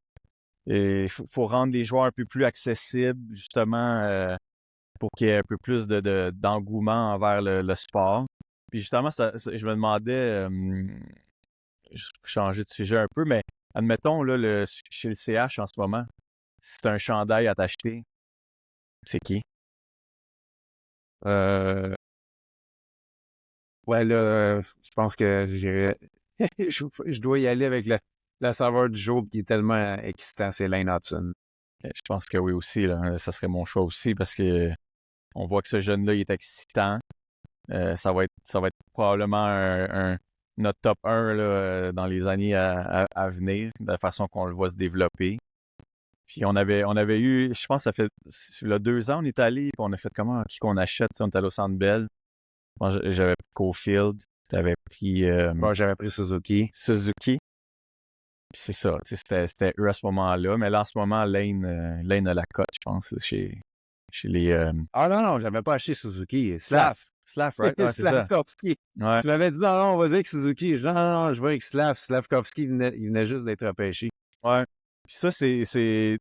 A: faut rendre les joueurs un peu plus accessibles, justement, pour qu'il y ait un peu plus d'engouement envers le sport. Puis justement, je me demandais, je vais changer de sujet un peu, mais admettons, là, chez le CH en ce moment, si tu as un chandail à t'acheter, c'est qui?
B: Ouais, là, je pense que j'irais. Je dois y aller avec la saveur du jour qui est tellement excitant, c'est Lane Hudson.
A: Je pense que oui aussi, là, ça serait mon choix aussi parce que on voit que ce jeune-là, il est excitant. Ça va être probablement notre top 1 là, dans les années à venir, de la façon qu'on le voit se développer. Puis on avait eu, je pense, ça fait là, 2 ans, on est allé, puis on a fait comment, qui qu'on achète, on est allé au Centre Bell. Moi, j'avais pris Cofield, t'avais pris
B: Moi, j'avais pris Suzuki.
A: Puis c'est ça, c'était eux à ce moment-là. Mais là, en ce moment, Lane a la cote, je pense, chez les...
B: Ah non, j'avais pas acheté Suzuki.
A: Slav, right? Ouais, c'est ça.
B: Slavkovski.
A: Ouais.
B: Tu m'avais dit, non, vas-y avec Suzuki. Je dis, non, je vais avec Slavkovski, il venait juste d'être repêché.
A: Ouais. Puis ça, tu sais,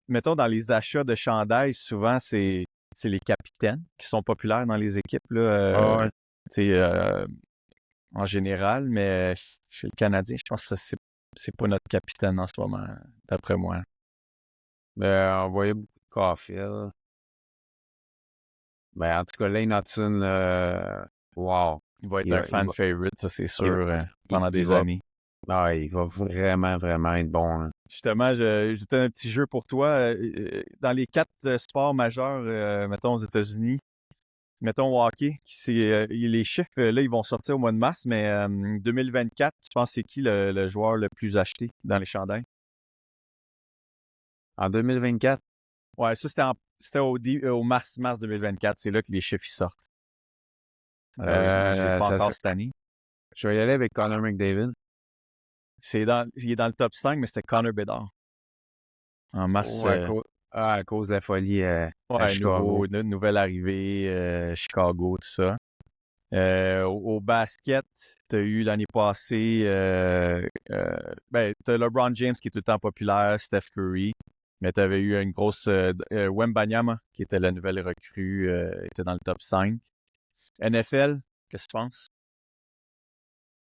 A: mettons, dans les achats de chandail, souvent, c'est les capitaines qui sont populaires dans les équipes, là, tu sais, en général, mais chez le Canadien, je pense que c'est pas notre capitaine en ce moment, d'après moi.
B: On voyait beaucoup de Caulfield. Ben, en tout cas, Lane Hudson, wow.
A: Il va être un fan favorite, ça, c'est sûr, pendant des années.
B: Ah, il va vraiment, vraiment être bon. Hein.
A: Justement, j'ai un petit jeu pour toi. Dans les 4 sports majeurs, mettons, aux États-Unis, mettons au hockey, les chiffres, là, ils vont sortir au mois de mars, mais 2024, tu penses c'est qui le joueur le plus acheté dans les chandails?
B: En 2024?
A: Ouais, ça, c'était au mars 2024. C'est là que les chiffres ils sortent. Je ne l'ai pas encore cette année.
B: Je vais y aller avec Connor McDavid.
A: Il est dans le top 5, mais c'était Connor Bedard. En mars.
B: À cause de la folie à Chicago.
A: Nouvelle arrivée, Chicago, tout ça. Au basket, tu as eu l'année passée, tu as LeBron James qui est tout le temps populaire, Steph Curry, mais tu avais eu une grosse Wembanyama qui était la nouvelle recrue, était dans le top 5. NFL, Qu'est-ce que tu penses?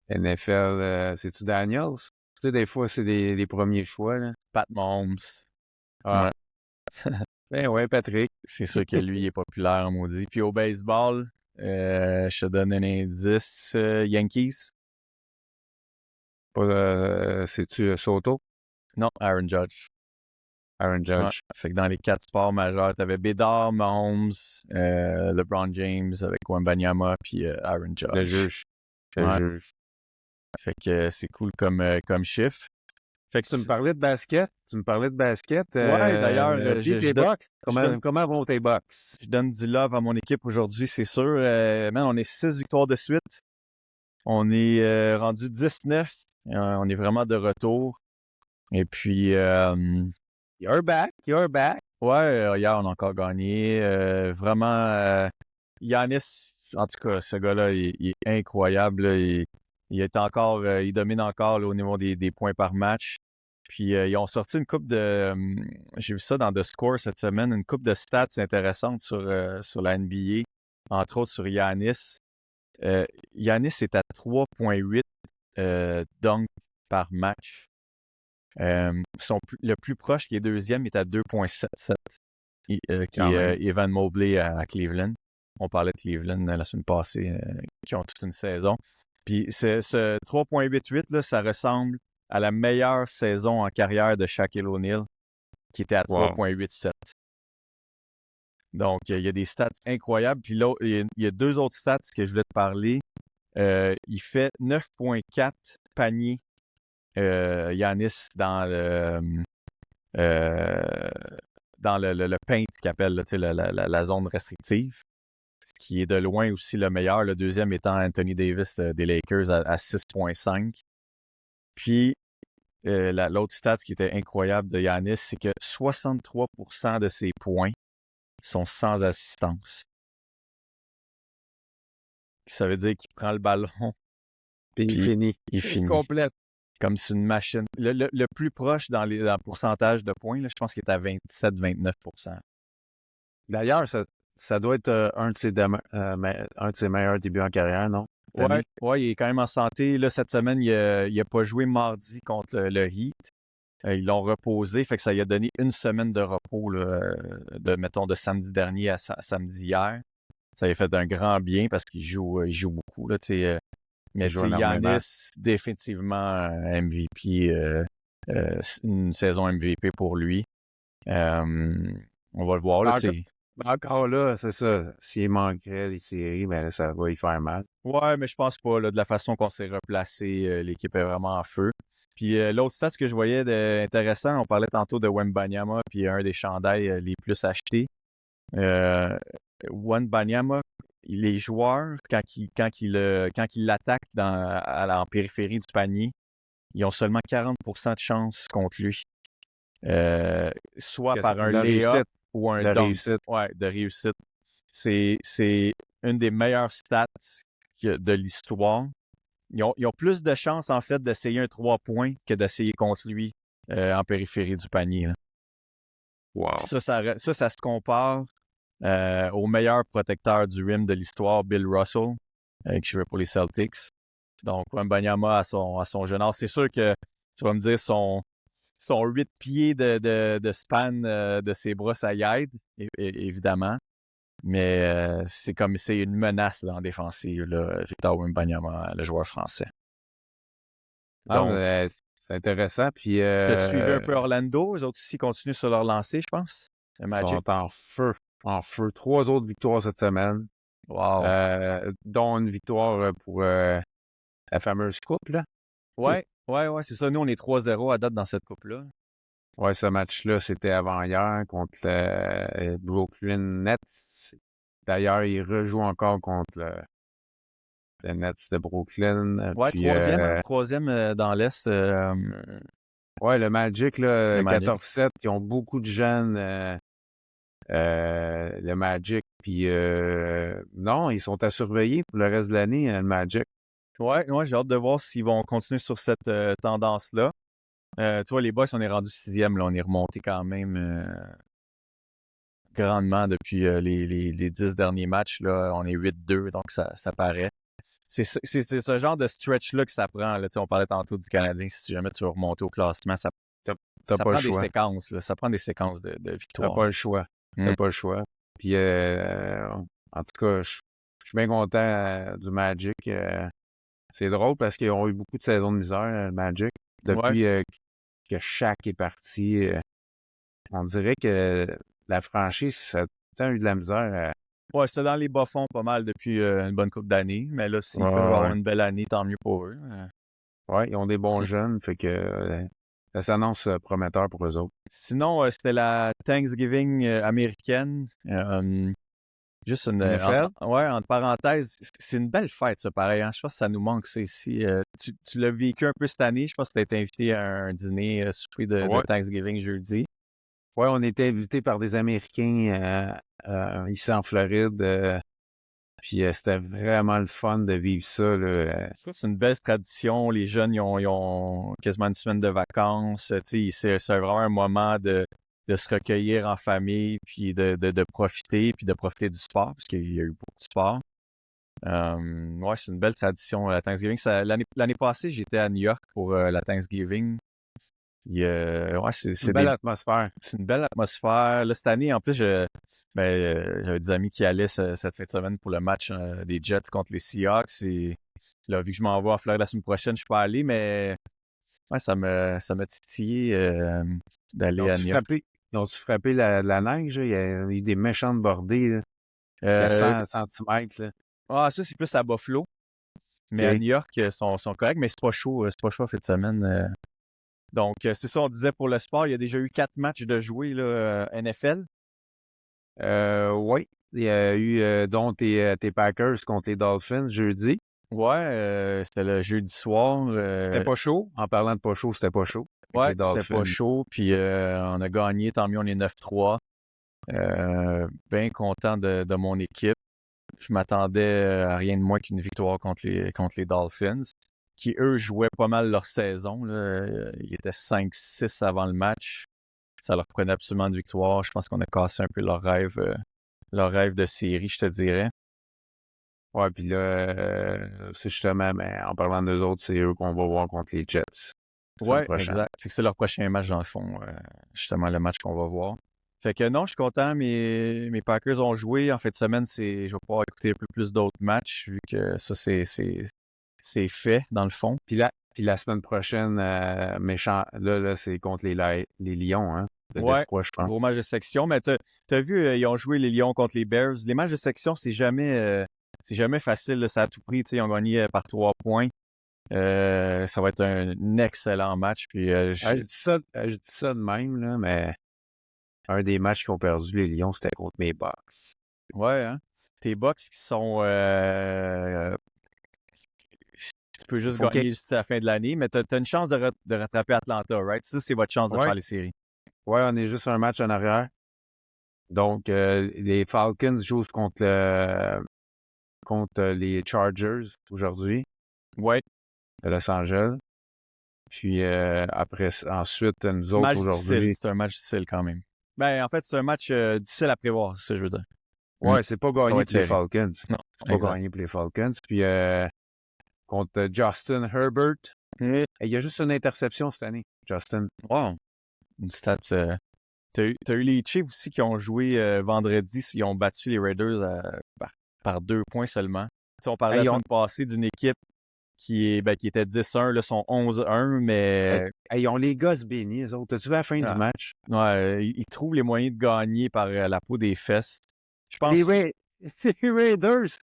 B: NFL, c'est-tu Daniels? Tu sais, des fois, c'est les premiers choix, là.
A: Pat Mahomes.
B: Ah,
A: Ouais.
B: ben ouais, Patrick.
A: C'est sûr que lui, il est populaire, maudit. Puis au baseball, je te donne un indice. Yankees?
B: C'est-tu Soto?
A: Non, Aaron Judge.
B: Aaron
A: Ouais.
B: Judge.
A: Fait que dans les 4 sports majeurs, t'avais Bédard, Mahomes, LeBron James avec Wembanyama, puis Aaron Judge.
B: Le juge. Le
A: Ouais.
B: juge.
A: Fait que c'est cool comme chiffre. Fait que
B: Tu me parlais de basket.
A: Ouais, d'ailleurs,
B: Puis tes Bucks. Comment vont tes Bucks?
A: je donne du love à mon équipe aujourd'hui, c'est sûr. Man, on est 6 victoires de suite. On est rendu 19. On est vraiment de retour. Et puis,
B: You're back.
A: ouais, hier, on a encore gagné. Vraiment, Giannis, en tout cas, ce gars-là, il est incroyable. Là. Il domine encore là, au niveau des points par match. Puis, ils ont sorti une coupe de... j'ai vu ça dans The Score cette semaine, une coupe de stats intéressantes sur la NBA, entre autres sur Giannis. Giannis est à 3,8 dunks par match. Le plus proche, qui est deuxième, est à 2,77, qui est Evan Mobley à Cleveland. On parlait de Cleveland la semaine passée, qui ont toute une saison. Puis ce 3,88, là, ça ressemble à la meilleure saison en carrière de Shaquille O'Neal, qui était à 3,87. Donc, il y a des stats incroyables. Puis là, il y a 2 autres stats que je voulais te parler. Il fait 9,4 paniers, Giannis, dans le paint qu'il appelle, là, la zone restrictive, ce qui est de loin aussi le meilleur. Le deuxième étant Anthony Davis des Lakers à 6,5. Puis, l'autre stat qui était incroyable de Giannis, c'est que 63% de ses points sont sans assistance. Ça veut dire qu'il prend le ballon,
B: puis il finit.
A: Il finit.
B: Complète.
A: Comme c'est une machine. Le plus proche dans le pourcentage de points, là, je pense qu'il est à 27-29%.
B: D'ailleurs, ça doit être un de ses meilleurs débuts en carrière, non?
A: Ouais, il est quand même en santé. Là, cette semaine, il a pas joué mardi contre le Heat. Ils l'ont reposé, fait que ça lui a donné une semaine de repos, là, de samedi dernier à samedi hier. Ça lui a fait un grand bien parce qu'il joue beaucoup. Là, mais Giannis, définitivement MVP, une saison MVP pour lui. On va le voir. Là,
B: encore là, c'est ça. S'il manquerait les séries, ben là, ça va y faire mal.
A: Ouais, mais je pense pas. Là, de la façon qu'on s'est replacé, l'équipe est vraiment en feu. Puis l'autre stat que je voyais intéressant, on parlait tantôt de Wembanyama, puis un des chandails les plus achetés. Wembanyama, les joueurs, quand ils l'attaquent en périphérie du panier, ils ont seulement 40% de chance contre lui. Soit par un layup ou un dunk.
B: Réussite.
A: Ouais, de réussite. C'est une des meilleures stats de l'histoire. Ils ont plus de chances, en fait, d'essayer un 3 points que d'essayer contre lui en périphérie du panier. Là.
B: Wow.
A: Ça se compare au meilleur protecteur du rim de l'histoire, Bill Russell, qui jouait pour les Celtics. Donc, Wembanyama à son jeune âge. C'est sûr que tu vas me dire son 8 pieds de span de ses bras, ça y aide, évidemment. Mais c'est une menace là, en défensive, là, Victor Wembanyama, le joueur français.
B: Donc, c'est intéressant. Puis,
A: t'as suivi un peu Orlando? Eux autres aussi continuent sur leur lancée, je pense.
B: Ils sont en feu. 3 autres victoires cette semaine.
A: Wow.
B: Dont une victoire pour la fameuse coupe, là.
A: Ouais, c'est ça. Nous, on est 3-0 à date dans cette coupe-là.
B: Ouais, ce match-là, c'était avant-hier contre le Brooklyn Nets. D'ailleurs, il rejoue encore contre le Nets de Brooklyn.
A: Ouais,
B: puis,
A: troisième dans l'Est.
B: Ouais, le Magic, là, 14-7, ils ont beaucoup de jeunes. Le Magic, puis non, ils sont à surveiller pour le reste de l'année, le Magic.
A: Ouais, j'ai hâte de voir s'ils vont continuer sur cette tendance-là. Tu vois, les Bucks, on est rendu 6e, là, on est remonté quand même grandement depuis les 10 derniers matchs. Là, on est 8-2, donc ça paraît. c'est ce genre de stretch-là que ça prend. Là. Tu sais, on parlait tantôt du Canadien. Si jamais tu veux remonter au classement, ça
B: T'as
A: ça
B: pas le
A: prend des
B: choix.
A: séquences. Là. Ça prend des séquences de
B: T'as
A: victoires.
B: pas le choix.
A: Mm.
B: T'as pas le choix. Puis, en tout cas, je suis bien content du Magic. C'est drôle parce qu'ils ont eu beaucoup de saisons de misère, le Magic. Depuis que Shaq est parti, on dirait que la franchise, ça a tout le temps eu de la misère.
A: Ouais, c'est dans les bas-fonds pas mal depuis une bonne couple d'années. Mais là, s'ils peuvent avoir une belle année, tant mieux pour eux.
B: Ouais, ils ont des bons jeunes, fait que ça s'annonce prometteur pour eux autres.
A: Sinon, c'était la Thanksgiving américaine. Juste
B: NFL?
A: entre parenthèses, c'est une belle fête, ça, pareil. Hein? Je pense que ça nous manque, ça, ici. Tu l'as vécu un peu cette année. Je pense que tu as été invité à un dîner souper de Thanksgiving jeudi.
B: Ouais, on était invités par des Américains ici en Floride. Puis c'était vraiment le fun de vivre ça. Là.
A: C'est une belle tradition. Les jeunes, ils ont quasiment une semaine de vacances. C'est vraiment un moment de se recueillir en famille, puis de profiter, puis de profiter du sport, parce qu'il y a eu beaucoup de sport. Ouais, c'est une belle tradition, la Thanksgiving. L'année passée, j'étais à New York pour la Thanksgiving. Ouais,
B: c'est une belle atmosphère.
A: C'est une belle atmosphère. Là, cette année, en plus, j'avais des amis qui allaient cette fin de semaine pour le match des Jets contre les Seahawks. Et là, vu que je m'en vais en Floride la semaine prochaine, je suis pas allé, mais ouais, ça m'a titillé d'aller à New York.
B: Ils ont-tu frappé la neige? Il y a eu des méchantes bordées. Jusqu'à 100 cm.
A: Ah, ça, c'est plus à Buffalo. Mais à New York, ils sont corrects, mais c'est pas chaud. C'est pas chaud cette semaine. Donc, c'est ça, on disait pour le sport. Il y a déjà eu 4 matchs de jouer là, NFL.
B: Oui. Il y a eu dont tes Packers contre les Dolphins jeudi.
A: Ouais, c'était le jeudi soir.
B: C'était pas chaud. En parlant de pas chaud, c'était pas chaud.
A: Ouais, c'était pas chaud. Puis on a gagné, tant mieux, on est 9-3. Bien content de mon équipe. Je m'attendais à rien de moins qu'une victoire contre les Dolphins, qui, eux, jouaient pas mal leur saison. Là. Ils étaient 5-6 avant le match. Ça leur prenait absolument une victoire. Je pense qu'on a cassé un peu leur rêve de série, je te dirais.
B: Ouais, puis là, c'est justement, en parlant d'eux autres, c'est eux qu'on va voir contre les Jets.
A: Ouais, exact. Fait que c'est leur prochain match, dans le fond, justement, le match qu'on va voir. Fait que non, je suis content. Mes Packers ont joué. En fin de semaine, je vais pouvoir écouter un peu plus d'autres matchs, vu que ça, c'est fait, dans le fond.
B: Puis la semaine prochaine, méchant, là c'est contre les Lions, hein?
A: Ouais,
B: Détroit, je pense.
A: Gros match de section. Mais t'as vu, ils ont joué les Lions contre les Bears. Les matchs de section, c'est jamais facile. Là, ça a tout pris. Ils ont gagné par 3 points. Ça va être un excellent match. Puis,
B: je dis ça de même, là, mais un des matchs qui ont perdu les Lions, c'était contre mes Bucks.
A: Ouais, hein? Tes Bucks qui sont... tu peux juste gagner jusqu'à la fin de l'année, mais tu as une chance de rattraper Atlanta, right? Ça, c'est votre chance de faire les séries.
B: Ouais, on est juste un match en arrière. Donc, les Falcons jouent contre les Chargers aujourd'hui.
A: Ouais.
B: De Los Angeles. Puis ensuite, nous autres aujourd'hui.
A: C'est un match difficile quand même. Ben, en fait, c'est un match difficile à prévoir, c'est ça que je veux dire.
B: Ouais, c'est pas gagné pour les Falcons.
A: Non,
B: c'est pas gagné pour les Falcons. Puis contre Justin Herbert, il y a juste une interception cette année, Justin.
A: Wow. Une stat. T'as eu les Chiefs aussi qui ont joué vendredi. Ils ont battu les Raiders par 2 points seulement. T'sais, on parlait la semaine passée d'une équipe qui était 10-1, là, sont 11-1, mais...
B: Ils ont les gosses bénis, eux autres. T'as-tu vu la fin du match?
A: Ouais, ils trouvent les moyens de gagner par la peau des fesses. Je pense...
B: Les Raiders,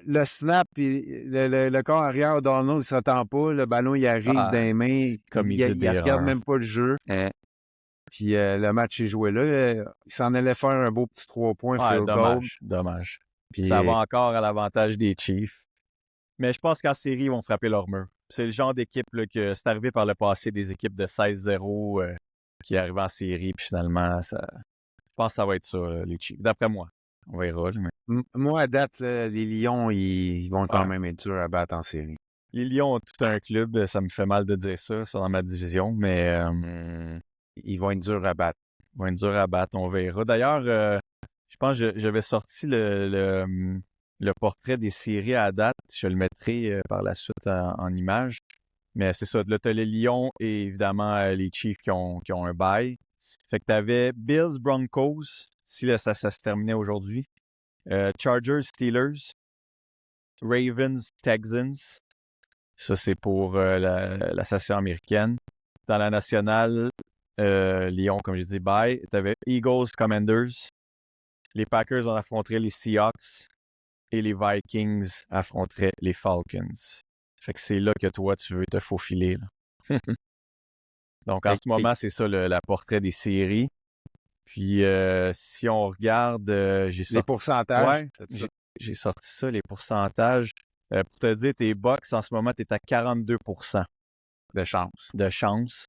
B: le snap, le corps arrière d'Arnold, il ne s'attend pas. Le ballon, il arrive dans les mains.
A: Comme
B: il regarde même pas le jeu. Puis le match est joué là. Il s'en allait faire un beau petit 3 points.
A: Dommage.
B: Puis,
A: ça va encore à l'avantage des Chiefs. Mais je pense qu'en série, ils vont frapper leur mur. C'est le genre d'équipe là, que c'est arrivé par le passé, des équipes de 16-0 qui arrivent en série. Puis finalement, je pense que ça va être ça, là, les Chiefs. D'après moi. On verra. Mais...
B: Moi, à date, là, les Lions, ils vont quand même être durs à battre en série.
A: Les Lions ont tout un club. Ça me fait mal de dire ça dans ma division, mais...
B: ils vont être durs à battre.
A: On verra. D'ailleurs, je pense que j'avais sorti le le portrait des séries à date. Je le mettrai par la suite en image. Mais c'est ça. Là, tu as les Lions et évidemment les Chiefs qui ont un bye. Fait que tu avais Bills, Broncos, si là, ça se terminait aujourd'hui. Chargers, Steelers. Ravens, Texans. Ça, c'est pour la session américaine. Dans la nationale, Lyon, comme j'ai dit, bye. Tu avais Eagles, Commanders. Les Packers ont affronté les Seahawks. Et les Vikings affronteraient les Falcons. Fait que c'est là que toi, tu veux te faufiler. Là. Donc, en ce moment, c'est ça, la portrait des séries. Puis, si on regarde, j'ai sorti...
B: Les pourcentages.
A: Ouais, j'ai sorti ça, les pourcentages. Pour te dire, tes Bucks, en ce moment, tu es à 42%
B: de chance.
A: De chance.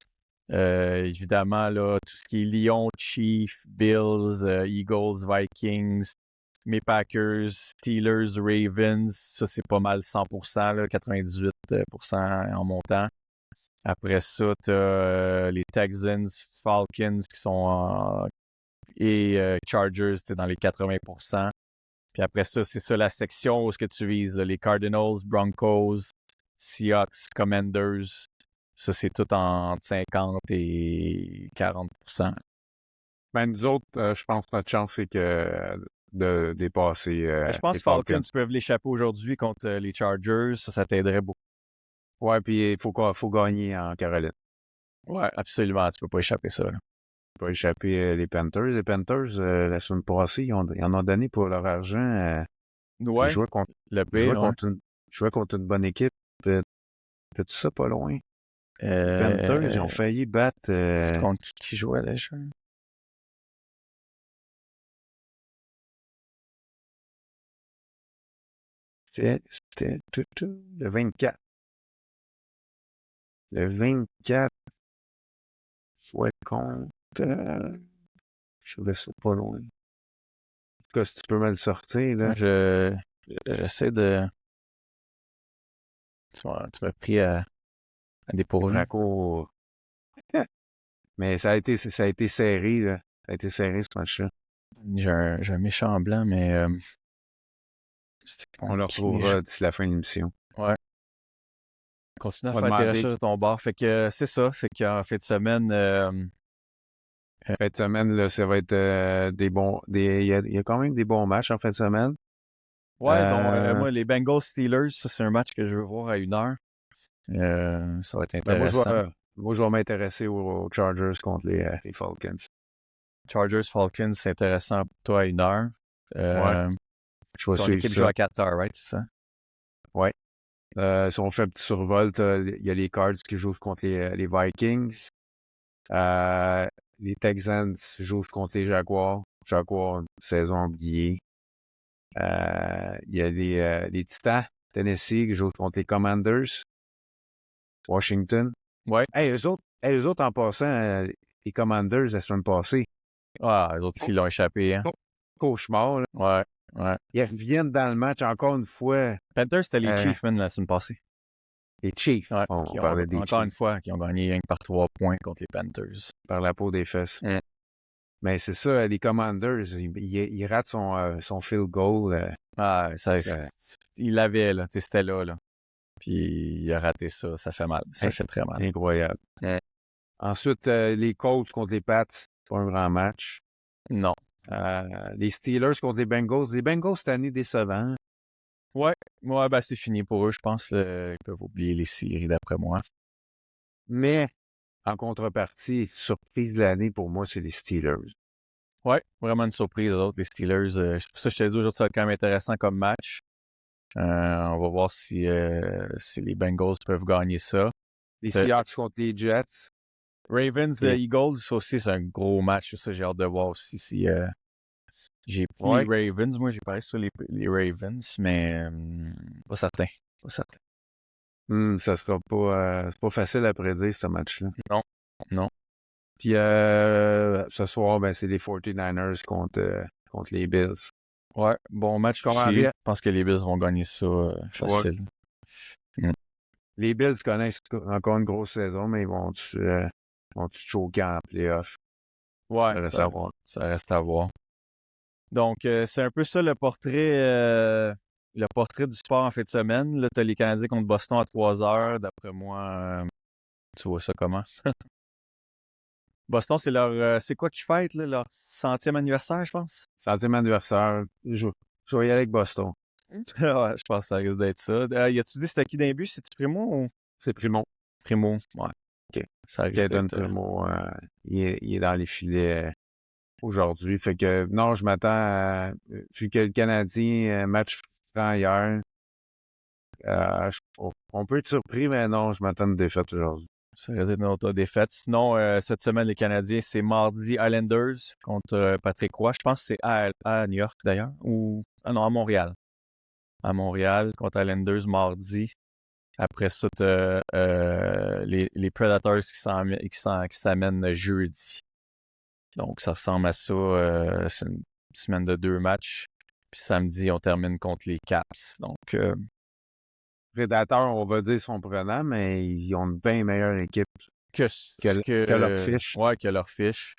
A: Évidemment, là, tout ce qui est Lions, Chiefs, Bills, Eagles, Vikings, mes Packers, Steelers, Ravens, ça, c'est pas mal 100%, là, 98% en montant. Après ça, tu as les Texans, Falcons qui sont et Chargers, tu es dans les 80%. Puis après ça, c'est ça la section où est-ce que tu vises. Là, les Cardinals, Broncos, Seahawks, Commanders. Ça, c'est tout entre 50 et 40%.
B: Ben, nous autres, je pense que notre chance, c'est que de dépasser
A: je pense
B: les
A: que Falcons peuvent l'échapper aujourd'hui contre les Chargers. Ça t'aiderait beaucoup.
B: Ouais, puis il faut gagner en Caroline.
A: Ouais, absolument. Tu peux pas échapper ça. Là.
B: Pas échapper les Panthers. Les Panthers, la semaine passée, ils en ont donné pour leur argent.
A: Ouais,
B: ils jouaient contre une bonne équipe. T'as-tu ça pas loin? Les Panthers, ils ont failli battre...
A: C'est contre qui jouait déjà?
B: C'était le 24. Le 24, soit contre... je vais ça pas loin. En tout cas, si tu peux me le sortir, là.
A: J'essaie de... Tu m'as pris à dépourvu.
B: Mais ça a été serré, là. Ça a été serré, ce match-là.
A: J'ai un méchant blanc, mais...
B: on le retrouvera d'ici la fin de l'émission.
A: Ouais. Continue à faire tes recherches de ton bar. Fait que c'est ça. Fait qu'en fin de semaine...
B: fin de semaine, là, ça va être des bons... Il y a quand même des bons matchs en fin de semaine.
A: Ouais, moi, les Bengals Steelers, ça, c'est un match que je veux voir à 1h. Ça va être intéressant.
B: Moi, je vais m'intéresser aux Chargers contre les Falcons.
A: Chargers Falcons, c'est intéressant pour toi à 1h.
B: Ouais.
A: Je vais suivre l'équipe joue à 4h, right? C'est ça?
B: Ouais. Si on fait un petit survol, il y a les Cards qui jouent contre les Vikings. Les Texans jouent contre les Jaguars. Jaguars, saison oubliée. Il y a les Titans, Tennessee, qui jouent contre les Commanders. Washington.
A: Ouais.
B: Hey, eux autres, en passant, les Commanders la semaine passée.
A: Ah, eux autres, ils l'ont échappé. Hein?
B: Cauchemar, là.
A: Ouais.
B: Ils reviennent dans le match encore une fois.
A: Panthers, c'était les Chiefs, man, la semaine passée.
B: Les Chiefs.
A: Ouais,
B: on parlait des Chiefs.
A: Encore une fois, qui ont gagné rien que par 3 points contre les Panthers.
B: Par la peau des fesses. Mais c'est ça, les Commanders, ils ratent son field goal.
A: Il l'avait, là. C'était là. Puis il a raté ça. Ça fait mal. Ça fait très mal.
B: Incroyable. Ensuite, les Colts contre les Pats, c'est pas un grand match.
A: Non.
B: Les Steelers contre les Bengals. Les Bengals, cette année, décevant.
A: Ouais, ben c'est fini pour eux. Je pense qu'ils peuvent oublier les séries, d'après moi.
B: Mais, en contrepartie, surprise de l'année, pour moi, c'est les Steelers.
A: Ouais, vraiment une surprise, eux autres, les Steelers. C'est pour ça que je te dis aujourd'hui, ça va être quand même intéressant comme match. On va voir si les Bengals peuvent gagner ça.
B: Les Seahawks contre les Jets.
A: Ravens, Eagles, ça aussi, c'est un gros match. Ça, j'ai hâte de voir aussi si... j'ai pris les Ravens. Moi, j'ai parlé sur les Ravens, mais pas certain.
B: Ça sera pas... c'est pas facile à prédire, ce match-là.
A: Non.
B: Puis, ce soir, ben, c'est les 49ers contre les Bills.
A: Ouais, bon match aussi. Je pense que les Bills vont gagner ça facile.
B: Ouais. Les Bills connaissent encore une grosse saison, mais ils vont-tu choquer en playoff?
A: Ouais, ça reste à voir. Donc, c'est un peu ça le portrait le portrait du sport en fin de semaine. Là, tu as les Canadiens contre Boston à 3h. D'après moi, tu vois ça comment? Boston, c'est leur. C'est quoi qu'ils fêtent, là, leur 100e anniversaire, je pense?
B: 100e anniversaire. Je vais y aller avec Boston.
A: Ouais, je pense que ça risque d'être ça. Y a-tu dit c'était qui d'un but? C'est-tu Primo ou
B: C'est Primo.
A: Primo? Ouais. OK. Ça risque
B: Caden
A: d'être.
B: Primo, il est dans les filets aujourd'hui. Fait que non, je m'attends à. Vu que le Canadien match franc hier, on peut être surpris, mais non, je m'attends à une défaite aujourd'hui.
A: Ça risque d'être notre défaite. Sinon, cette semaine, les Canadiens, c'est mardi Islanders contre Patrick Roy. Je pense que c'est à New York d'ailleurs. Ou. Ah non, à Montréal. À Montréal contre Islanders mardi. Après ça, t'as les Predators qui s'amènent jeudi. Donc, ça ressemble à ça. C'est une semaine de 2 matchs. Puis samedi, on termine contre les Caps. Donc,
B: Prédateurs, on va dire, sont prenants, mais ils ont une bien meilleure équipe que leur fiche.
A: Ouais, que leur fiche.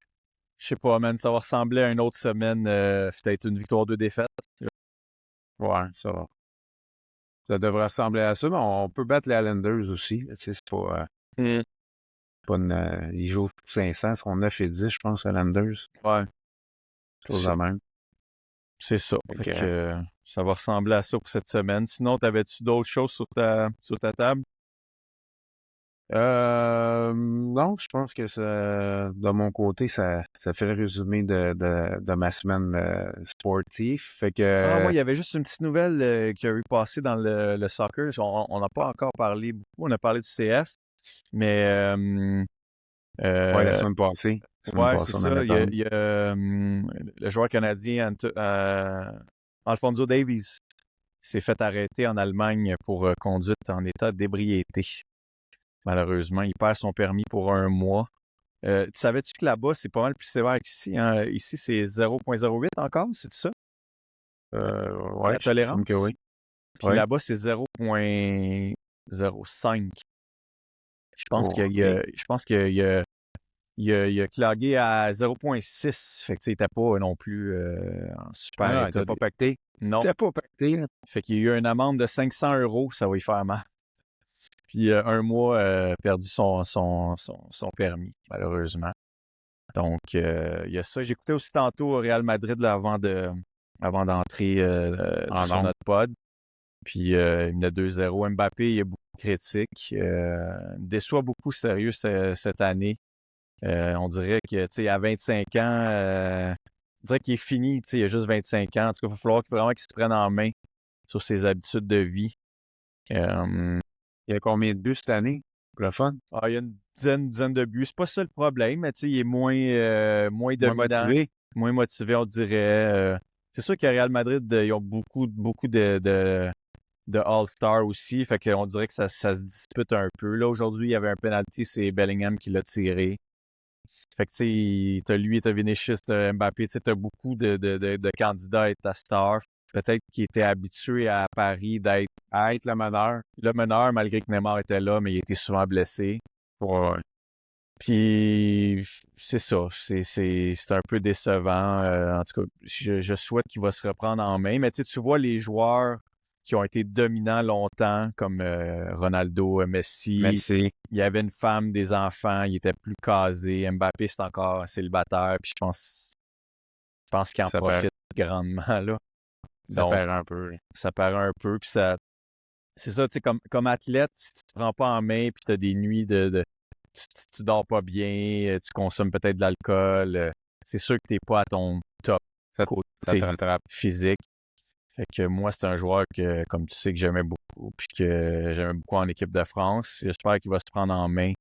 A: Je sais pas, man, ça va ressembler à une autre semaine. Peut-être une victoire, 2 défaites.
B: Ouais, ça va. Ça devrait ressembler à ça, mais on peut battre les Islanders aussi. Tu sais, c'est pas une, ils jouent pour 500, ils sont 9 et 10, je pense, les Islanders.
A: Ouais.
B: Chose de même.
A: C'est ça. Fait que, ça va ressembler à ça pour cette semaine. Sinon, t'avais-tu d'autres choses sur ta table?
B: Non, je pense que de mon côté, ça fait le résumé de ma semaine sportive. Fait que.
A: Moi, il y avait juste une petite nouvelle qui a eu passé dans le soccer. On n'a pas encore parlé beaucoup. On a parlé du CF, mais.
B: Ouais, la semaine passée.
A: Ouais, c'est ça. Il y a le joueur canadien Alphonso Davies s'est fait arrêter en Allemagne pour conduite en état d'ébriété. Malheureusement, il perd son permis pour 1 mois. Savais-tu que là-bas, c'est pas mal plus sévère qu'ici? Hein? Ici, c'est 0,08 encore, c'est ça?
B: Ouais,
A: la tolérance?
B: Que oui.
A: Puis là-bas, c'est 0,05. Je pense qu'il a clagué à 0,6. Fait que il n'était pas non plus en super état.
B: Il n'était pas pacté.
A: Non.
B: Il n'était pas pacté. Là.
A: Fait qu'il y a eu une amende de 500 €, ça va y faire mal. Puis 1 mois perdu son permis, malheureusement. Donc, il y a ça. J'écoutais aussi tantôt au Real Madrid là, avant d'entrer sur notre pod. Puis, il menait 2-0. Mbappé, il est beaucoup critique. Déçoit beaucoup sérieux cette année. On dirait que, tu sais, à 25 ans, on dirait qu'il est fini. Tu sais, il a juste 25 ans. En tout cas, il va falloir vraiment qu'il se prenne en main sur ses habitudes de vie.
B: Il y a combien de buts cette année? Pour le fun?
A: Il y a une dizaine de buts. C'est pas ça le problème, mais il est moins dominant. Moins motivé, on dirait. C'est sûr qu'à Real Madrid, ils ont beaucoup de All-Star aussi. Fait qu'on dirait que ça se dispute un peu. Là, aujourd'hui, il y avait un penalty, c'est Bellingham qui l'a tiré. Fait que, tu sais, t'as lui, t'as Vinicius, t'as Mbappé, t'as beaucoup de candidats à être ta star. Peut-être qu'il était habitué à Paris
B: à être le meneur.
A: Le meneur, malgré que Neymar était là, mais il était souvent blessé.
B: Ouais.
A: Puis, c'est ça. C'est un peu décevant. En tout cas, je souhaite qu'il va se reprendre en main. Mais tu vois les joueurs qui ont été dominants longtemps, comme Ronaldo, Messi. Il y avait une femme, des enfants, il était plus casé. Mbappé, c'est encore un célibataire. Puis je pense qu'il en profite grandement, là.
B: Ça perd un peu.
A: Ça perd un peu. Puis ça... C'est ça, tu sais, comme athlète, si tu te prends pas en main, puis tu as des nuits tu dors pas bien, tu consommes peut-être de l'alcool, c'est sûr que tu n'es pas à ton top
B: ça te rattrape.
A: Physique. Fait que moi, c'est un joueur que, comme tu sais, que j'aimais beaucoup, puis que j'aimais beaucoup en équipe de France. J'espère qu'il va se prendre en main,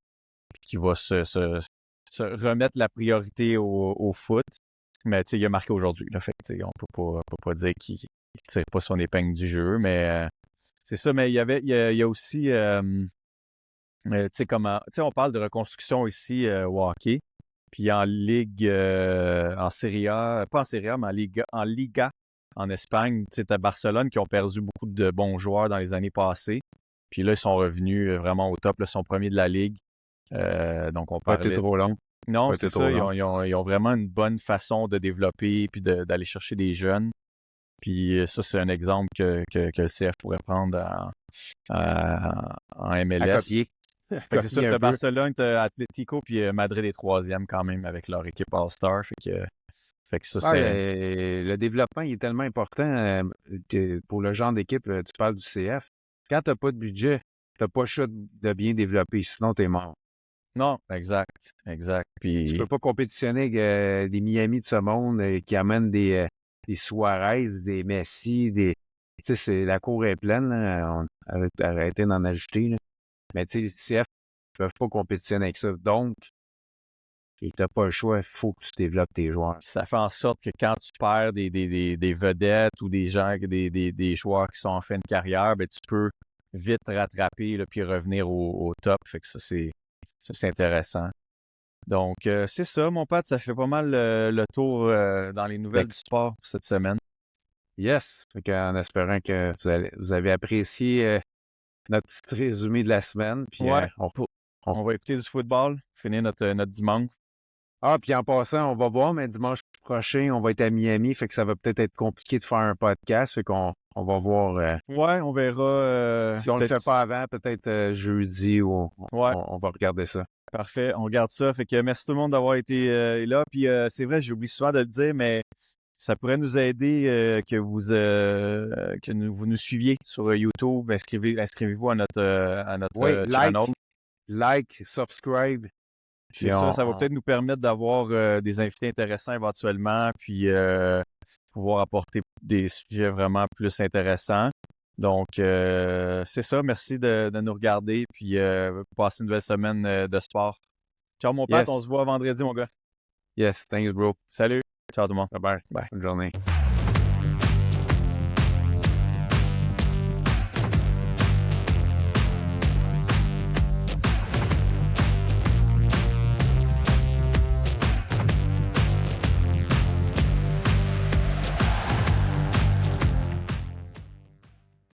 A: puis qu'il va se remettre la priorité au foot. Mais tu sais, il a marqué aujourd'hui. Fait que on peut pas dire qu'il tire pas son épingle du jeu, mais c'est ça. Mais il y a aussi, tu sais, on parle de reconstruction ici au hockey. Puis en Ligue, en Serie A, pas en Serie A, mais en Liga, en Espagne, tu sais, t'as Barcelone qui ont perdu beaucoup de bons joueurs dans les années passées. Puis là, ils sont revenus vraiment au top. Là, ils sont premiers de la Ligue. Donc, on parlait...
B: Pas été trop long.
A: Non, c'est ça. Ils ont vraiment une bonne façon de développer puis d'aller chercher des jeunes. Puis ça, c'est un exemple que le CF pourrait prendre en
B: À
A: MLS.
B: copier.
A: Fait que c'est ça,
B: Copier un
A: t'as
B: peu.
A: Barcelone, t'as Atlético, puis Madrid est troisième quand même avec leur équipe All-Star. Fait que ça,
B: Ah,
A: c'est...
B: le développement il est tellement important pour le genre d'équipe. Tu parles du CF. Quand tu n'as pas de budget, tu n'as pas le choix de bien développer, sinon tu es mort.
A: Non, exact.
B: Tu
A: Puis
B: peux pas compétitionner avec des Miami de ce monde qui amènent des Suarez, des Messi, des. Tu sais, la cour est pleine, là. On arrêter d'en ajouter, là. Mais tu sais, les CF ne peuvent pas compétitionner avec ça. Donc, tu n'as pas le choix, il faut que tu développes tes joueurs.
A: ça fait en sorte que quand tu perds des vedettes ou des gens, des joueurs qui sont en fin de carrière, ben, tu peux vite te rattraper là, puis revenir au top. Fait que ça, c'est intéressant. Donc, c'est ça, mon pote, ça fait pas mal le tour dans les nouvelles du sport pour cette semaine.
B: Yes! En espérant que vous avez apprécié notre petit résumé de la semaine. Puis
A: Ouais, on va écouter du football, finir notre dimanche.
B: Ah, puis en passant, on va voir, mais dimanche prochain, on va être à Miami, fait que ça va peut-être être compliqué de faire un podcast, fait qu'on va voir.
A: Ouais, on verra.
B: Si on le fait pas avant, peut-être jeudi ou
A: Ouais.
B: on va regarder ça.
A: Parfait, on garde ça. Fait que merci tout le monde d'avoir été là. Puis c'est vrai, j'oublie souvent de le dire, mais ça pourrait nous aider que vous nous suiviez sur YouTube. Inscrivez-vous à notre channel.
B: Like, subscribe.
A: C'est ça, ça va peut-être nous permettre d'avoir des invités intéressants éventuellement, puis pouvoir apporter des sujets vraiment plus intéressants. Donc, c'est ça. Merci de nous regarder, puis passez une belle semaine de sport. Ciao, mon pote. On se voit vendredi, mon gars.
B: Yes, thanks, bro.
A: Salut. Ciao, tout le monde.
B: Bye-bye.
A: Bye.
B: Bonne journée.